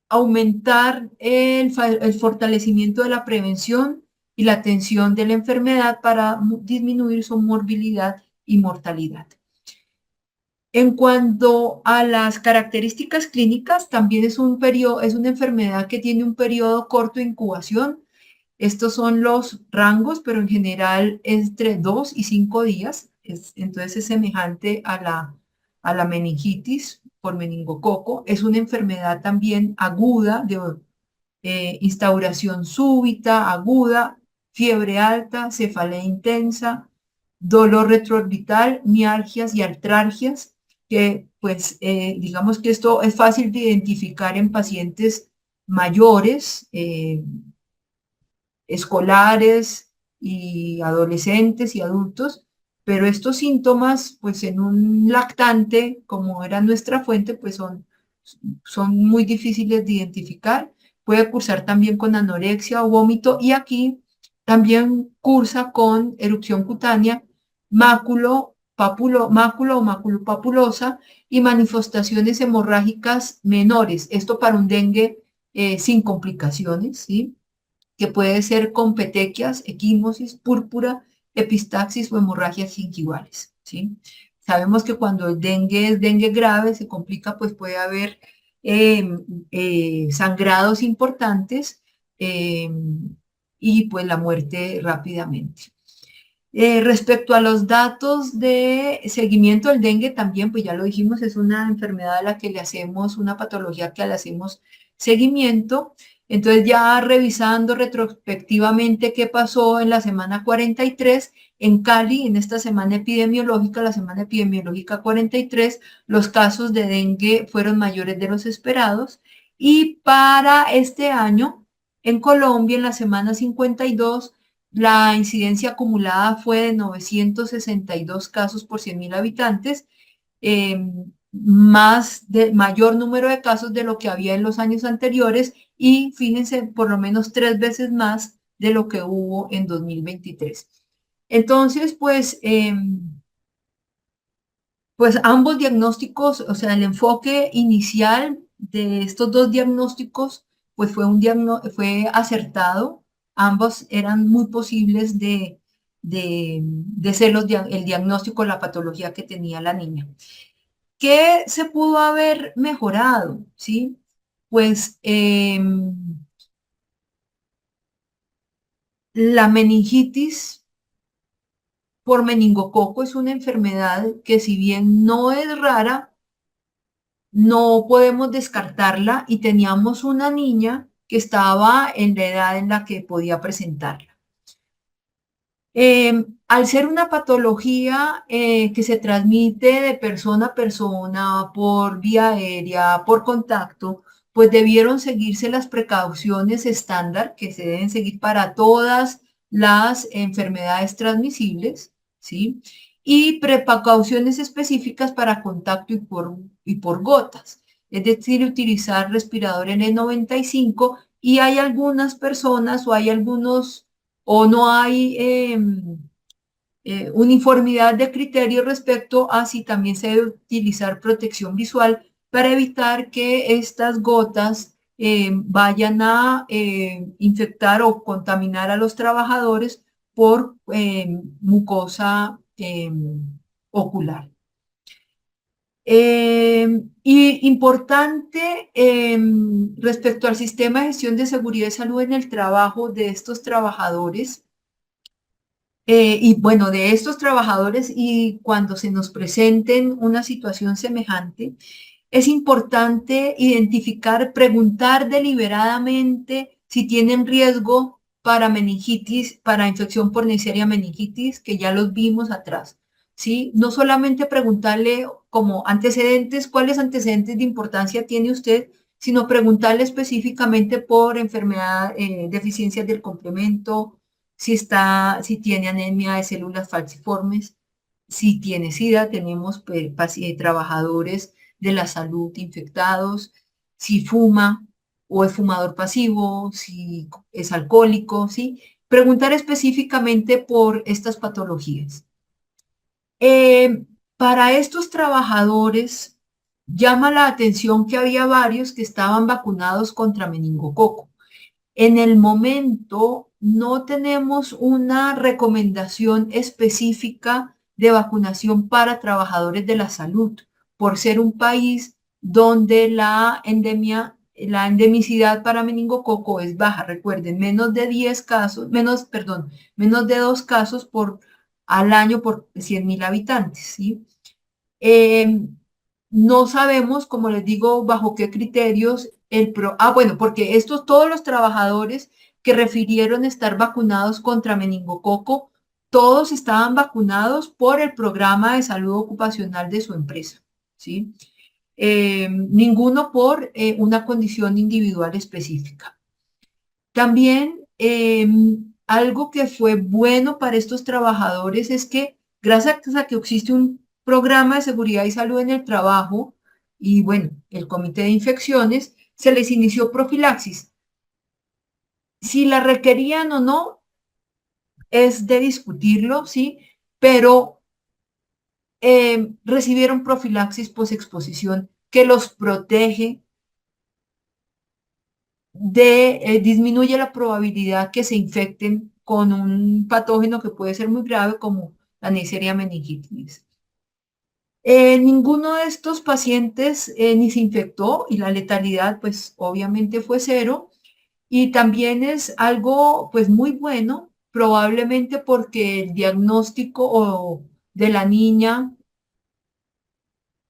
aumentar el fortalecimiento de la prevención y la atención de la enfermedad para disminuir su morbilidad y mortalidad. En cuanto a las características clínicas, también es una enfermedad que tiene un periodo corto de incubación. Estos son los rangos, pero en general es entre 2 y 5 días. Entonces es semejante a la meningitis por meningococo. Es una enfermedad también aguda, de instauración súbita, aguda, fiebre alta, cefalea intensa, dolor retroorbital, mialgias y artralgias, que pues digamos que esto es fácil de identificar en pacientes mayores, escolares y adolescentes y adultos, pero estos síntomas, pues en un lactante, como era nuestra fuente, pues son muy difíciles de identificar. Puede cursar también con anorexia o vómito y aquí también cursa con erupción cutánea, máculo o maculopapulosa y manifestaciones hemorrágicas menores. Esto para un dengue sin complicaciones, ¿sí? Que puede ser con petequias, equimosis, púrpura, epistaxis o hemorragias gingivales, ¿sí? Sabemos que cuando el dengue es dengue grave, se complica, pues puede haber sangrados importantes eh, y pues la muerte rápidamente. Respecto a los datos de seguimiento del dengue, también, pues ya lo dijimos, es una enfermedad a la que le hacemos, una patología que le hacemos seguimiento. Entonces, ya revisando retrospectivamente qué pasó en la semana 43 en Cali, en esta semana epidemiológica, la semana epidemiológica 43, los casos de dengue fueron mayores de los esperados. Y para este año, en Colombia, en la semana 52, La incidencia acumulada fue de 962 casos por 100.000 habitantes, eh, mayor número de casos de lo que había en los años anteriores y fíjense, por lo menos 3 veces más de lo que hubo en 2023. Entonces, pues ambos diagnósticos, o sea, el enfoque inicial de estos dos diagnósticos, pues fue acertado. Ambos eran muy posibles de ser el diagnóstico de la patología que tenía la niña. ¿Qué se pudo haber mejorado? ¿Sí? Pues la meningitis por meningococo es una enfermedad que si bien no es rara, no podemos descartarla y teníamos una niña que estaba en la edad en la que podía presentarla. Al ser una patología que se transmite de persona a persona, por vía aérea, por contacto, pues debieron seguirse las precauciones estándar que se deben seguir para todas las enfermedades transmisibles, ¿sí? Y precauciones específicas para contacto y por gotas. Es decir, utilizar respirador N95 y hay algunas personas o hay algunos o no hay uniformidad de criterio respecto a si también se debe utilizar protección visual para evitar que estas gotas vayan a infectar o contaminar a los trabajadores por mucosa ocular. Y importante respecto al sistema de gestión de seguridad y salud en el trabajo de estos trabajadores, y bueno, de estos trabajadores y cuando se nos presenten una situación semejante, es importante identificar, preguntar deliberadamente si tienen riesgo para meningitis, para infección por Neisseria meningitis, que ya los vimos atrás, ¿sí? No solamente preguntarle como antecedentes, cuáles antecedentes de importancia tiene usted, sino preguntarle específicamente por enfermedad, deficiencias del complemento, si tiene anemia de células falciformes, si tiene SIDA, tenemos trabajadores de la salud infectados, si fuma o es fumador pasivo, si es alcohólico, ¿sí? Preguntar específicamente por estas patologías. Para estos trabajadores, llama la atención que había varios que estaban vacunados contra meningococo. En el momento no tenemos una recomendación específica de vacunación para trabajadores de la salud, por ser un país donde la endemicidad para meningococo es baja. Recuerden, menos de 10 casos, menos de 2 casos al año por 100.000 habitantes, ¿sí? Eh, no sabemos, como les digo, bajo qué criterios bueno, porque todos los trabajadores que refirieron estar vacunados contra meningococo, todos estaban vacunados por el programa de salud ocupacional de su empresa, ¿sí? Ninguno por una condición individual específica. También algo que fue bueno para estos trabajadores es que gracias a que existe un programa de seguridad y salud en el trabajo y bueno, el comité de infecciones, se les inició profilaxis. Si la requerían o no, es de discutirlo, ¿sí? Pero recibieron profilaxis posexposición que los protege disminuye la probabilidad que se infecten con un patógeno que puede ser muy grave como la Neisseria meningitis. Ninguno de estos pacientes ni se infectó y la letalidad pues obviamente fue cero y también es algo pues muy bueno, probablemente porque el diagnóstico de la niña,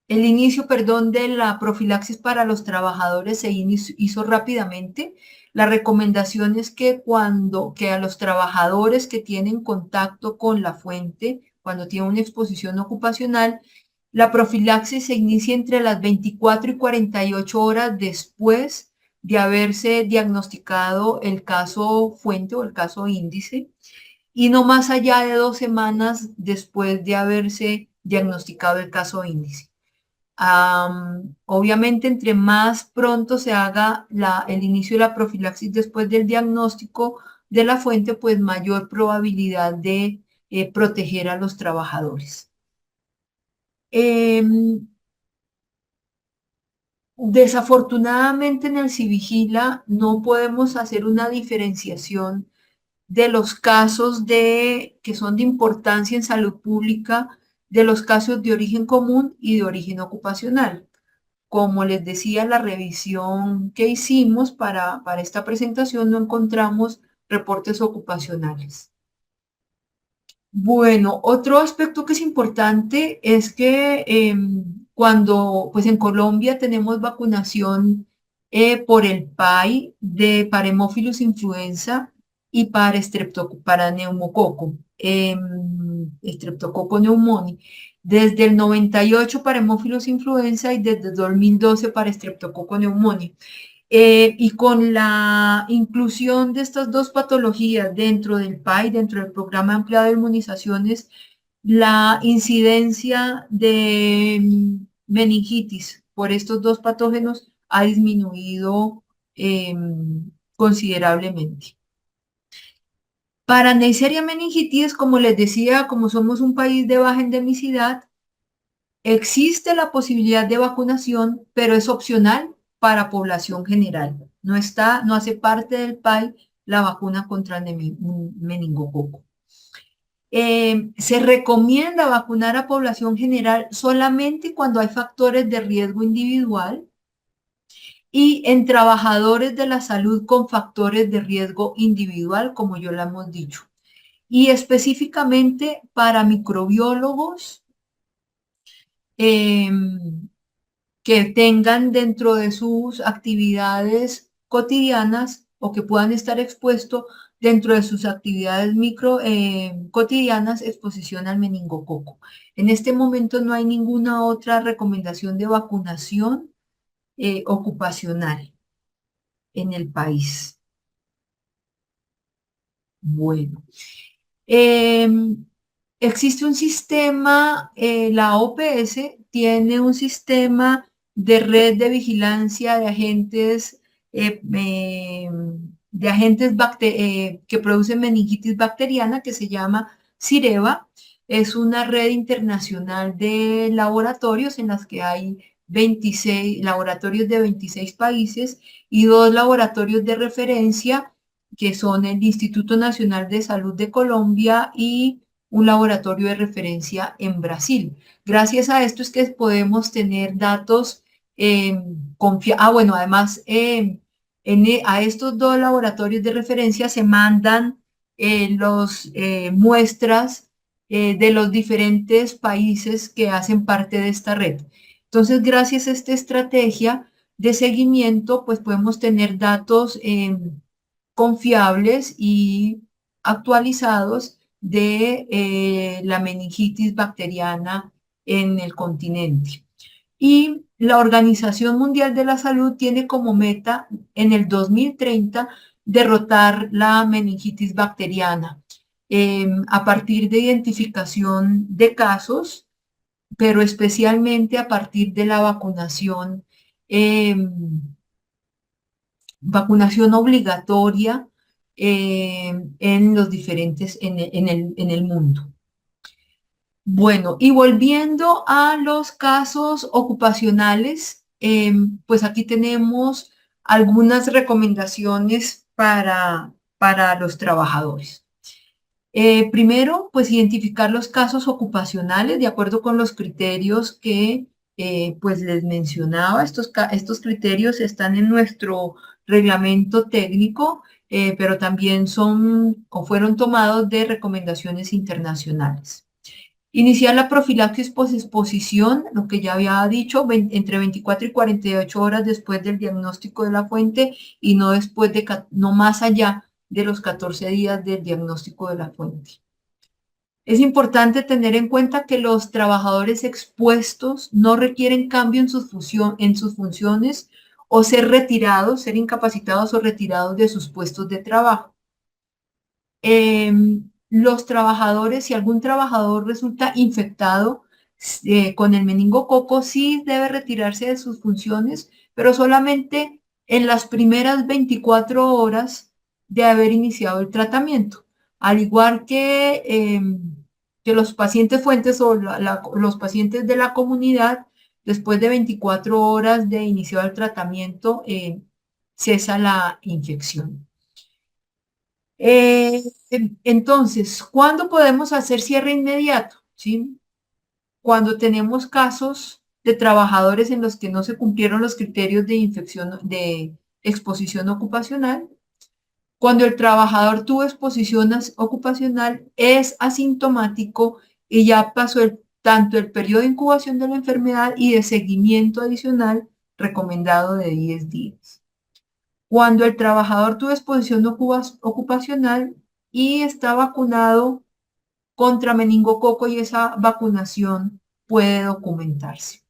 el inicio, perdón, de la profilaxis para los trabajadores se hizo rápidamente. La recomendación es que a los trabajadores que tienen contacto con la fuente, cuando tienen una exposición ocupacional, la profilaxis se inicia entre las 24 y 48 horas después de haberse diagnosticado el caso fuente o el caso índice. y no más allá de 2 semanas después de haberse diagnosticado el caso índice. Obviamente, entre más pronto se haga el inicio de la profilaxis después del diagnóstico de la fuente, pues mayor probabilidad de proteger a los trabajadores. Desafortunadamente en el Civigila no podemos hacer una diferenciación de los casos que son de importancia en salud pública, de los casos de origen común y de origen ocupacional. Como les decía, la revisión que hicimos para esta presentación no encontramos reportes ocupacionales. Bueno, otro aspecto que es importante es que cuando, pues en Colombia tenemos vacunación por el PAI para Haemophilus influenza y para neumococo, Streptococcus pneumoniae, desde el 98 para Haemophilus influenza y desde el 2012 para Streptococcus pneumoniae. Y con la inclusión de estas dos patologías dentro del PAI, dentro del Programa Ampliado de Inmunizaciones, la incidencia de meningitis por estos dos patógenos ha disminuido considerablemente. Para Neisseria meningitis, como les decía, como somos un país de baja endemicidad, existe la posibilidad de vacunación, pero es opcional para población general. No hace parte del PAI la vacuna contra el meningococo. Se recomienda vacunar a población general solamente cuando hay factores de riesgo individual y en trabajadores de la salud con factores de riesgo individual, como ya lo hemos dicho. Y específicamente para microbiólogos, que tengan dentro de sus actividades cotidianas o que puedan estar expuestos dentro de sus actividades cotidianas exposición al meningococo. En este momento no hay ninguna otra recomendación de vacunación ocupacional en el país. Bueno, existe un sistema, la OPS tiene un sistema de red de vigilancia de agentes, que producen meningitis bacteriana que se llama CIREVA. Es una red internacional de laboratorios en las que hay 26 laboratorios de 26 países y 2 laboratorios de referencia que son el Instituto Nacional de Salud de Colombia y un laboratorio de referencia en Brasil. Gracias a esto es que podemos tener datos bueno, además a estos 2 laboratorios de referencia se mandan los muestras de los diferentes países que hacen parte de esta red. Entonces, gracias a esta estrategia de seguimiento, pues podemos tener datos confiables y actualizados de la meningitis bacteriana en el continente. Y la Organización Mundial de la Salud tiene como meta en el 2030 derrotar la meningitis bacteriana a partir de identificación de casos, pero especialmente a partir de la vacunación obligatoria en los diferentes, en el mundo. Bueno, y volviendo a los casos ocupacionales, pues aquí tenemos algunas recomendaciones para los trabajadores. Primero, pues identificar los casos ocupacionales de acuerdo con los criterios que pues les mencionaba. Estos criterios están en nuestro reglamento técnico, pero también son o fueron tomados de recomendaciones internacionales. Iniciar la profilaxis posexposición, lo que ya había dicho, entre 24 y 48 horas después del diagnóstico de la fuente y no más allá de los 14 días del diagnóstico de la fuente. Es importante tener en cuenta que los trabajadores expuestos no requieren cambio en sus funciones o ser incapacitados o retirados de sus puestos de trabajo. los trabajadores, si algún trabajador resulta infectado con el meningococo, sí debe retirarse de sus funciones, pero solamente en las primeras 24 horas de haber iniciado el tratamiento. Al igual que los pacientes fuentes o los pacientes de la comunidad, después de 24 horas de iniciar el tratamiento, cesa la infección. Entonces, ¿cuándo podemos hacer cierre inmediato? ¿Sí? Cuando tenemos casos de trabajadores en los que no se cumplieron los criterios de infección, de exposición ocupacional, cuando el trabajador tuvo exposición ocupacional, es asintomático y ya pasó tanto el periodo de incubación de la enfermedad y de seguimiento adicional recomendado de 10 días. Cuando el trabajador tuvo exposición ocupacional y está vacunado contra meningococo y esa vacunación puede documentarse.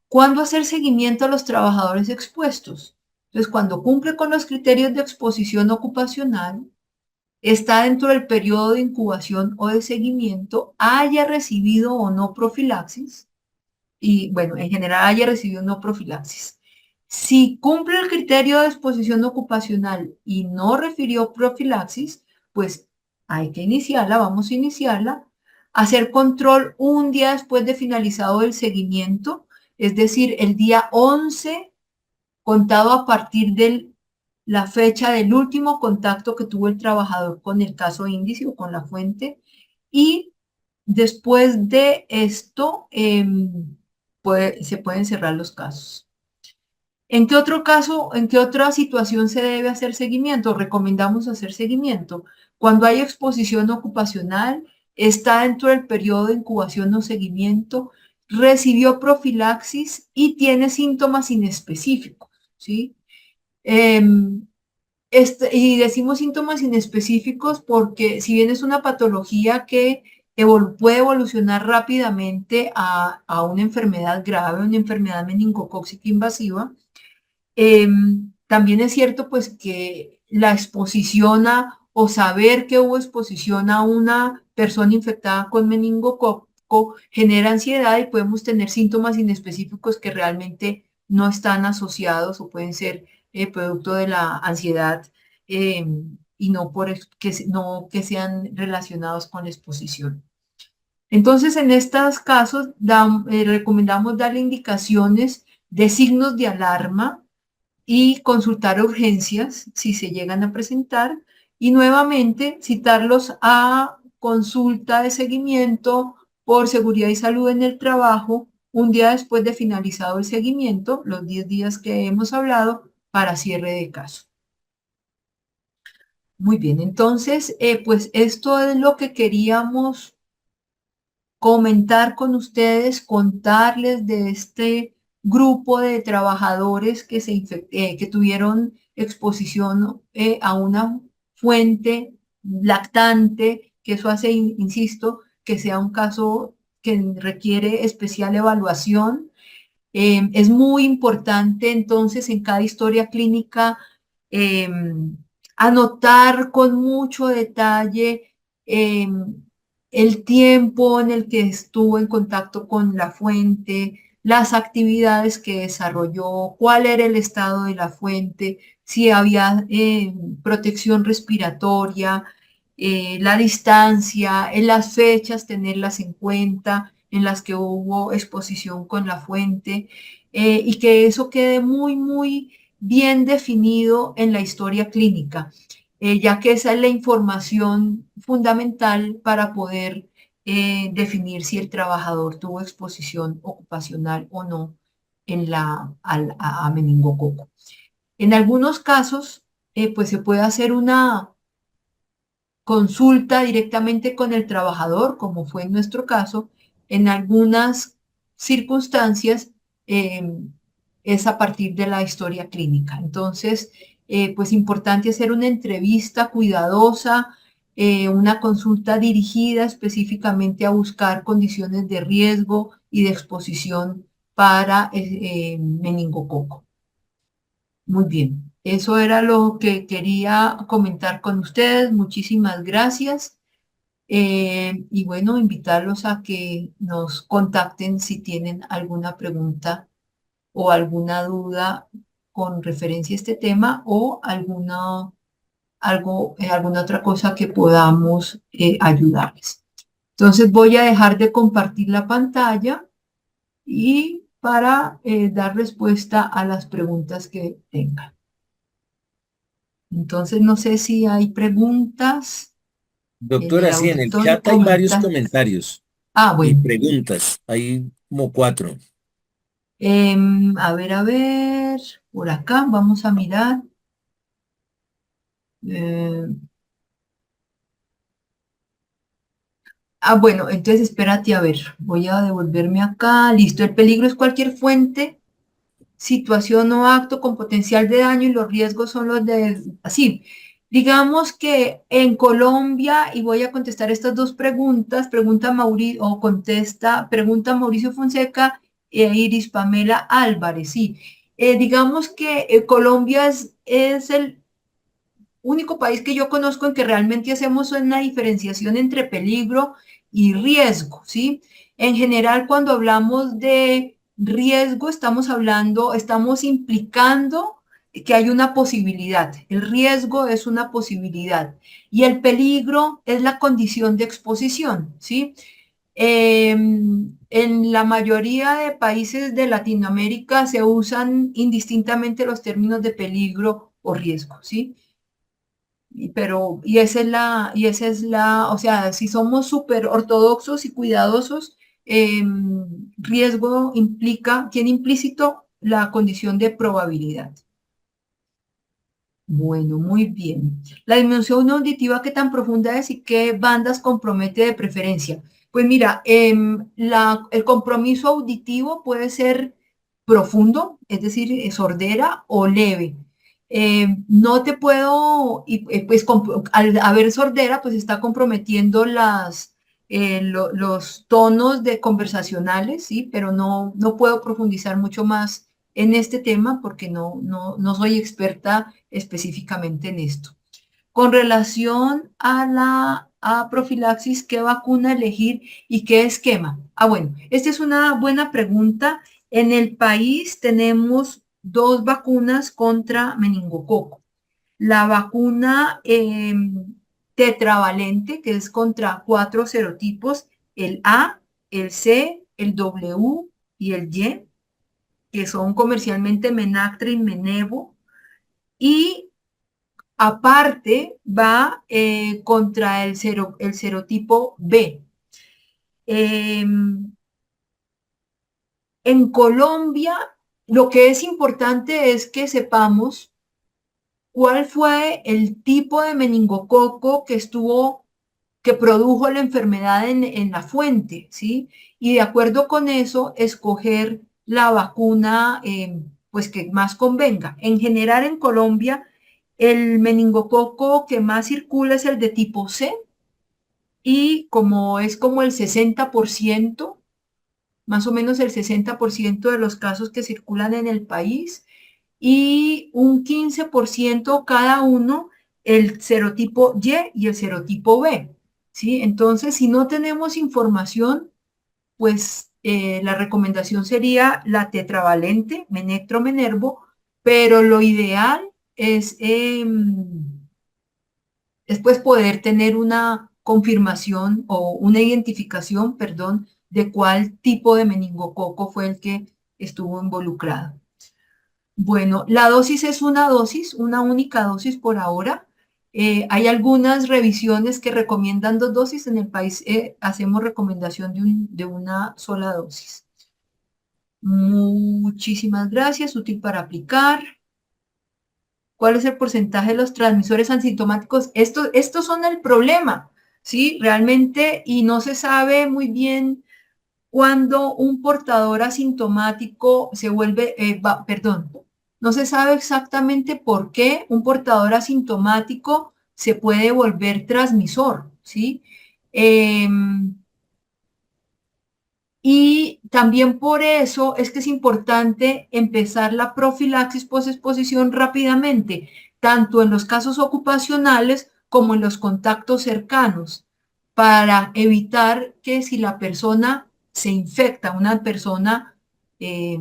¿Cuándo hacer seguimiento a los trabajadores expuestos? Entonces, cuando cumple con los criterios de exposición ocupacional, está dentro del periodo de incubación o de seguimiento, haya recibido o no profilaxis, y bueno, en general haya recibido no profilaxis. Si cumple el criterio de exposición ocupacional y no refirió profilaxis, pues hay que iniciarla, vamos a iniciarla, hacer control un día después de finalizado el seguimiento, es decir, el día 11 contado a partir de la fecha del último contacto que tuvo el trabajador con el caso índice o con la fuente. Y después de esto, se pueden cerrar los casos. ¿En qué otro caso, en qué otra situación se debe hacer seguimiento? Recomendamos hacer seguimiento. Cuando hay exposición ocupacional, está dentro del periodo de incubación o seguimiento, recibió profilaxis y tiene síntomas inespecíficos, ¿sí? Y decimos síntomas inespecíficos porque si bien es una patología que puede evolucionar rápidamente a una enfermedad grave, una enfermedad meningocócica invasiva, también es cierto pues que la exposición o saber que hubo exposición a una persona infectada con meningococo genera ansiedad y podemos tener síntomas inespecíficos que realmente no están asociados o pueden ser producto de la ansiedad y no que sean relacionados con la exposición. Entonces, en estos casos, recomendamos darle indicaciones de signos de alarma y consultar urgencias si se llegan a presentar y nuevamente citarlos a consulta de seguimiento por seguridad y salud en el trabajo un día después de finalizado el seguimiento, los 10 días que hemos hablado, para cierre de caso. Muy bien, entonces, pues esto es lo que queríamos comentar con ustedes, contarles de este grupo de trabajadores que tuvieron exposición a una fuente lactante, que eso hace, insisto, que sea un caso que requiere especial evaluación. Es muy importante entonces en cada historia clínica eh, anotar con mucho detalle el tiempo en el que estuvo en contacto con la fuente, las actividades que desarrolló, cuál era el estado de la fuente, si había protección respiratoria, la distancia, en las fechas, tenerlas en cuenta en las que hubo exposición con la fuente y que eso quede muy, muy bien definido en la historia clínica, ya que esa es la información fundamental para poder definir si el trabajador tuvo exposición ocupacional o no a meningococo. En algunos casos, pues se puede hacer una consulta directamente con el trabajador, como fue en nuestro caso. En algunas circunstancias es a partir de la historia clínica. Entonces, pues importante hacer una entrevista cuidadosa, una consulta dirigida específicamente a buscar condiciones de riesgo y de exposición para meningococo. Muy bien. Eso era lo que quería comentar con ustedes. Muchísimas gracias. Y bueno, invitarlos a que nos contacten si tienen alguna pregunta o alguna duda con referencia a este tema o alguna otra cosa que podamos ayudarles. Entonces voy a dejar de compartir la pantalla y para dar respuesta a las preguntas que tengan. Entonces no sé si hay preguntas en el Doctora, sí, en el auditorio, chat hay varios comentar. comentarios Ah, y bueno. preguntas. Hay como cuatro. A ver, por acá vamos a mirar. Eh, bueno, entonces espérate, a ver, voy a devolverme acá. Listo, el peligro es cualquier fuente, situación o acto con potencial de daño y los riesgos son los de, así. Digamos que en Colombia, y voy a contestar estas dos preguntas, pregunta Mauricio, o contesta, pregunta Mauricio Fonseca e Iris Pamela Álvarez, sí. Digamos que Colombia es el único país que yo conozco en que realmente hacemos una diferenciación entre peligro y riesgo, ¿sí? En general, cuando hablamos de riesgo, estamos implicando que hay una posibilidad. El riesgo es una posibilidad y el peligro es la condición de exposición, ¿sí? En la mayoría de países de Latinoamérica se usan indistintamente los términos de peligro o riesgo, ¿sí? O sea, si somos súper ortodoxos y cuidadosos, riesgo tiene implícito la condición de probabilidad. Bueno, muy bien. La disminución auditiva, ¿qué tan profunda es y qué bandas compromete de preferencia? Pues mira, el compromiso auditivo puede ser profundo, es decir, sordera o leve. No te puedo, pues al haber sordera, pues está comprometiendo los tonos de conversacionales, ¿sí? Pero no puedo profundizar mucho más en este tema porque no soy experta específicamente en esto. Con relación a la profilaxis, ¿qué vacuna elegir y qué esquema? Bueno, esta es una buena pregunta. En el país tenemos dos vacunas contra meningococo. La vacuna tetravalente, que es contra 4 serotipos, el A, el C, el W y el Y, que son comercialmente Menactra y Menevo, y aparte va contra el serotipo B. Eh, en Colombia, lo que es importante es que sepamos cuál fue el tipo de meningococo que produjo la enfermedad en la fuente, ¿sí? Y de acuerdo con eso, escoger la vacuna, pues que más convenga. En general, en Colombia, el meningococo que más circula es el de tipo C y como es como el 60%, más o menos el 60% de los casos que circulan en el país y un 15% cada uno el serotipo Y el serotipo B, ¿sí? Entonces, si no tenemos información, pues la recomendación sería la tetravalente, Menectro-Menervo, pero lo ideal es pues poder tener una confirmación o una identificación, perdón, de cuál tipo de meningococo fue el que estuvo involucrado. Bueno, la dosis es una dosis, una única dosis por ahora. Hay algunas revisiones que recomiendan dos dosis. En el país hacemos recomendación de una sola dosis. Muchísimas gracias. Útil para aplicar. ¿Cuál es el porcentaje de los transmisores asintomáticos? Estos son el problema, ¿sí? Realmente, y no se sabe muy bien cuando un portador asintomático se vuelve, perdón, no se sabe exactamente por qué un portador asintomático se puede volver transmisor, ¿sí? Y también por eso es que es importante empezar la profilaxis posexposición rápidamente, tanto en los casos ocupacionales como en los contactos cercanos, para evitar que si la persona se infecta, una persona eh,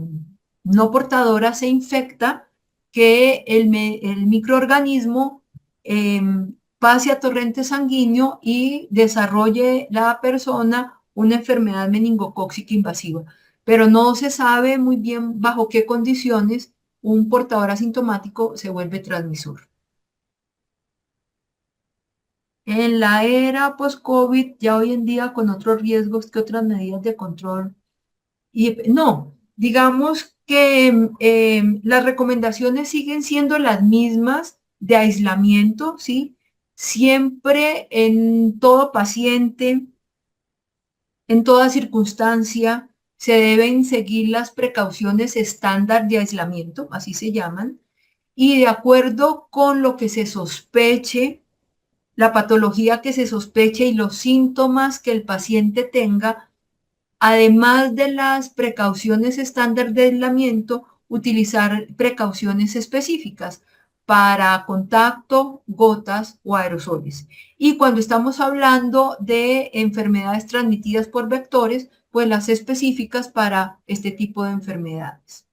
no portadora se infecta, que el microorganismo eh, pase a torrente sanguíneo y desarrolle la persona una enfermedad meningocócica invasiva. Pero no se sabe muy bien bajo qué condiciones un portador asintomático se vuelve transmisor. En la era post-COVID, ya hoy en día con otros riesgos que otras medidas de control. Y no, digamos que las recomendaciones siguen siendo las mismas de aislamiento, ¿sí? Siempre en todo paciente, en toda circunstancia, se deben seguir las precauciones estándar de aislamiento, así se llaman, y de acuerdo con lo que se sospeche, la patología que se sospeche y los síntomas que el paciente tenga, además de las precauciones estándar de aislamiento, utilizar precauciones específicas para contacto, gotas o aerosoles. Y cuando estamos hablando de enfermedades transmitidas por vectores, pues las específicas para este tipo de enfermedades.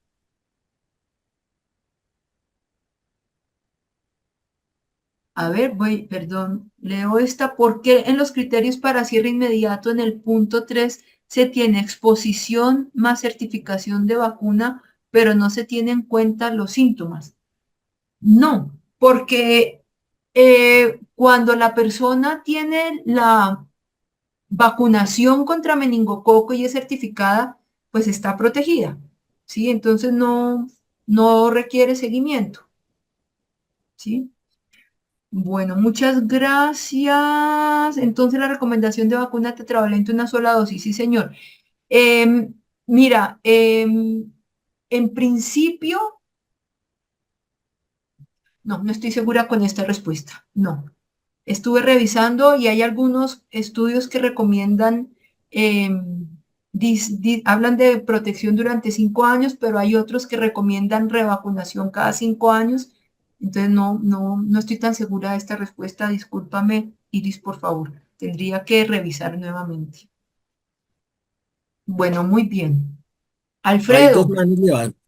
A ver, perdón, leo esta. ¿Por qué en los criterios para cierre inmediato en el punto 3 se tiene exposición más certificación de vacuna, pero no se tiene en cuenta los síntomas? No, porque cuando la persona tiene la vacunación contra meningococo y es certificada, pues está protegida, ¿sí? Entonces no requiere seguimiento, ¿sí? Bueno, muchas gracias. Entonces, la recomendación de vacuna tetravalente, una sola dosis, sí, señor. Em, Mira, en principio, no estoy segura con esta respuesta. No. Estuve revisando y hay algunos estudios que recomiendan, hablan de protección durante 5 años, pero hay otros que recomiendan revacunación cada 5 años. Entonces no estoy tan segura de esta respuesta. Discúlpame, Iris, por favor. Tendría que revisar nuevamente. Bueno, muy bien. Hay Alfredo,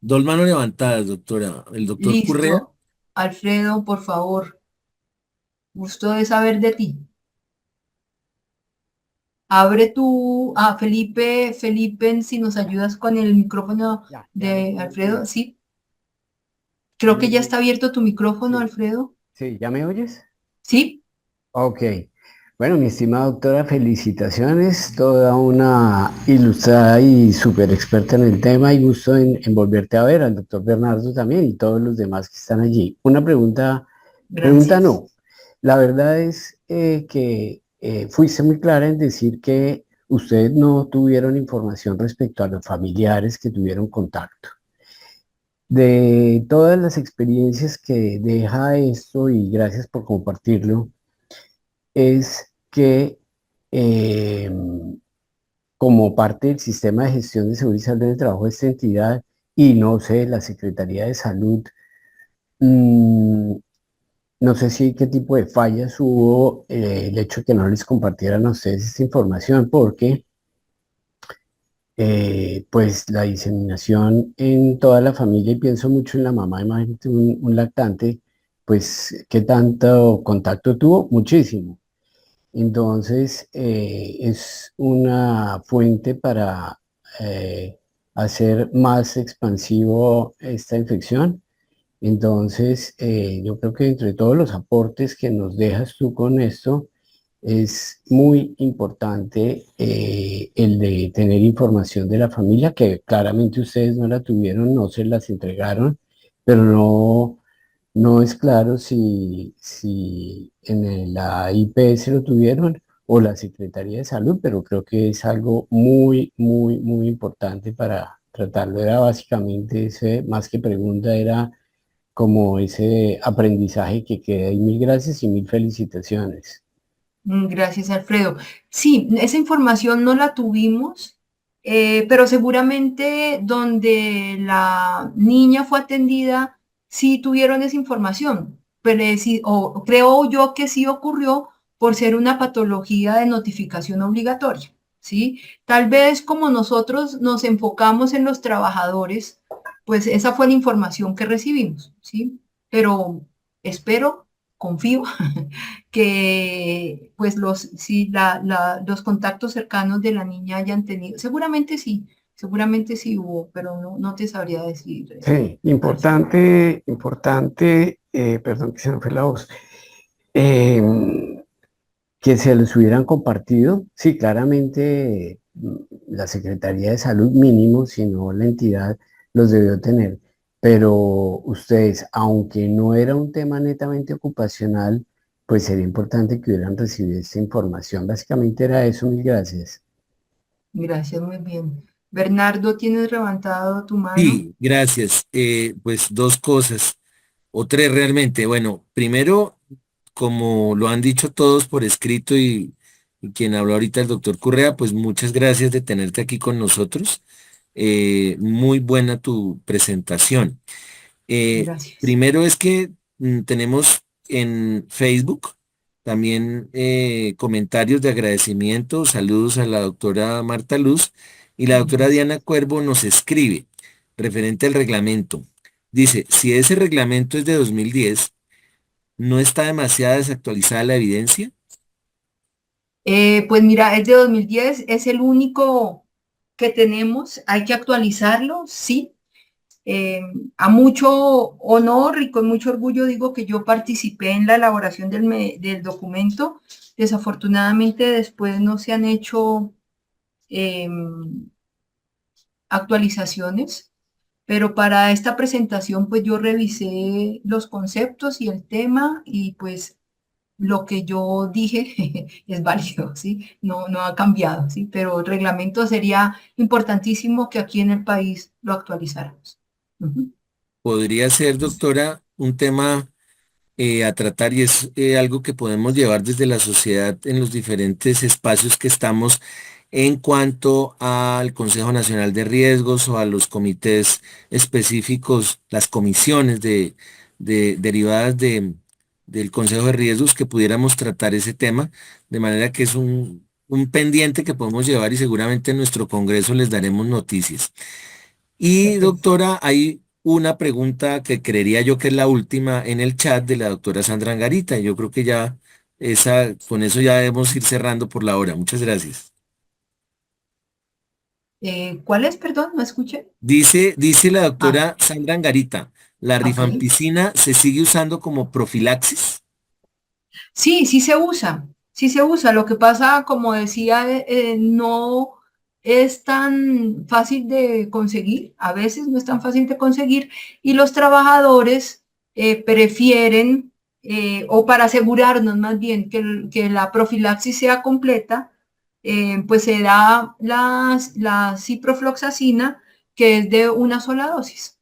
dos manos levantadas, doctora. El doctor Currea. listo. Alfredo, por favor. Gusto de saber de ti. Abre Felipe, si nos ayudas con el micrófono Ya lo de estoy Alfredo, abriendo. sí. ¿Ya Creo me que ya oyes? está abierto tu micrófono, Sí, Alfredo. sí, ¿ya me oyes? Sí, Ok. Bueno, mi estimada doctora, felicitaciones, toda una ilustrada y súper experta en el tema y gusto en volverte a ver, al doctor Bernardo también y todos los demás que están allí. Una pregunta gracias. no. La verdad es que fuiste muy clara en decir que ustedes no tuvieron información respecto a los familiares que tuvieron contacto. De todas las experiencias que deja esto, y gracias por compartirlo, es que eh, como parte del sistema de gestión de seguridad y salud en el trabajo de esta entidad, y no sé, la Secretaría de Salud, mm, no sé si qué tipo de fallas hubo el hecho de que no les compartieran a ustedes esta información, porque pues la diseminación en toda la familia, y pienso mucho en la mamá, imagínate un lactante, pues qué tanto contacto tuvo, muchísimo. Entonces, es una fuente para hacer más expansivo esta infección. Entonces, yo creo que entre todos los aportes que nos dejas tú con esto, es muy importante el de tener información de la familia, que claramente ustedes no la tuvieron, no se las entregaron, pero no es claro si la IPS lo tuvieron o la Secretaría de Salud, pero creo que es algo muy, muy, muy importante para tratarlo. Era básicamente ese, más que pregunta, era como ese aprendizaje que queda. Y mil gracias y mil felicitaciones. Gracias, Alfredo. Sí, esa información no la tuvimos. pero seguramente donde la niña fue atendida, sí tuvieron esa información, pero o creo yo que sí ocurrió por ser una patología de notificación obligatoria, ¿sí? Tal vez como nosotros nos enfocamos en los trabajadores, pues esa fue la información que recibimos, ¿sí? Pero espero, confío que pues si los contactos cercanos de la niña hayan tenido, seguramente sí hubo, pero no te sabría decir, Sí, Francisco. importante, importante, perdón que se me fue la voz, eh, que se los hubieran compartido. Sí, claramente la Secretaría de Salud mínimo, si no la entidad, los debió tener. Pero ustedes, aunque no era un tema netamente ocupacional, pues sería importante que hubieran recibido esta información. Básicamente era eso, mil gracias. Gracias, muy bien. Bernardo, ¿tienes levantado tu mano? Sí, gracias. Pues dos cosas, o tres realmente. Bueno, primero, como lo han dicho todos por escrito y quien habló ahorita, el doctor Correa, pues muchas gracias de tenerte aquí con nosotros. Muy buena tu presentación. Gracias. Primero es que tenemos en Facebook también comentarios de agradecimiento, saludos a la doctora Marta Luz y la doctora Diana Gracias. Cuervo nos escribe referente al reglamento. Dice, si ese reglamento es de 2010, ¿no está demasiado desactualizada la evidencia? Pues mira, es de 2010, es el único que tenemos, hay que actualizarlo, sí. Eh, a mucho honor y con mucho orgullo digo que yo participé en la elaboración del documento. Desafortunadamente después no se han hecho eh, actualizaciones, pero para esta presentación pues yo revisé los conceptos y el tema y pues lo que yo dije es válido, ¿sí? No ha cambiado, ¿sí? Pero el reglamento sería importantísimo que aquí en el país lo actualizáramos. Ujú. Podría ser, doctora, un tema a tratar y es algo que podemos llevar desde la sociedad en los diferentes espacios que estamos en cuanto al Consejo Nacional de Riesgos o a los comités específicos, las comisiones derivadas del Consejo de Riesgos que pudiéramos tratar ese tema, de manera que es un pendiente que podemos llevar y seguramente en nuestro Congreso les daremos noticias. Y Perfecto. doctora, hay una pregunta que creería yo que es la última en el chat de la doctora Sandra Angarita. Yo creo que ya con eso ya debemos ir cerrando por la hora. Muchas gracias. ¿Cuál es? Perdón, no escuché. Dice la Ah, doctora Sandra Angarita, ¿la ok. rifampicina se sigue usando como profilaxis? Sí, sí se usa, sí se usa. Lo que pasa, como decía, no es tan fácil de conseguir, a veces no es tan fácil de conseguir, y los trabajadores prefieren, o para asegurarnos más bien que la profilaxis sea completa, pues se da la ciprofloxacina, que es de una sola dosis.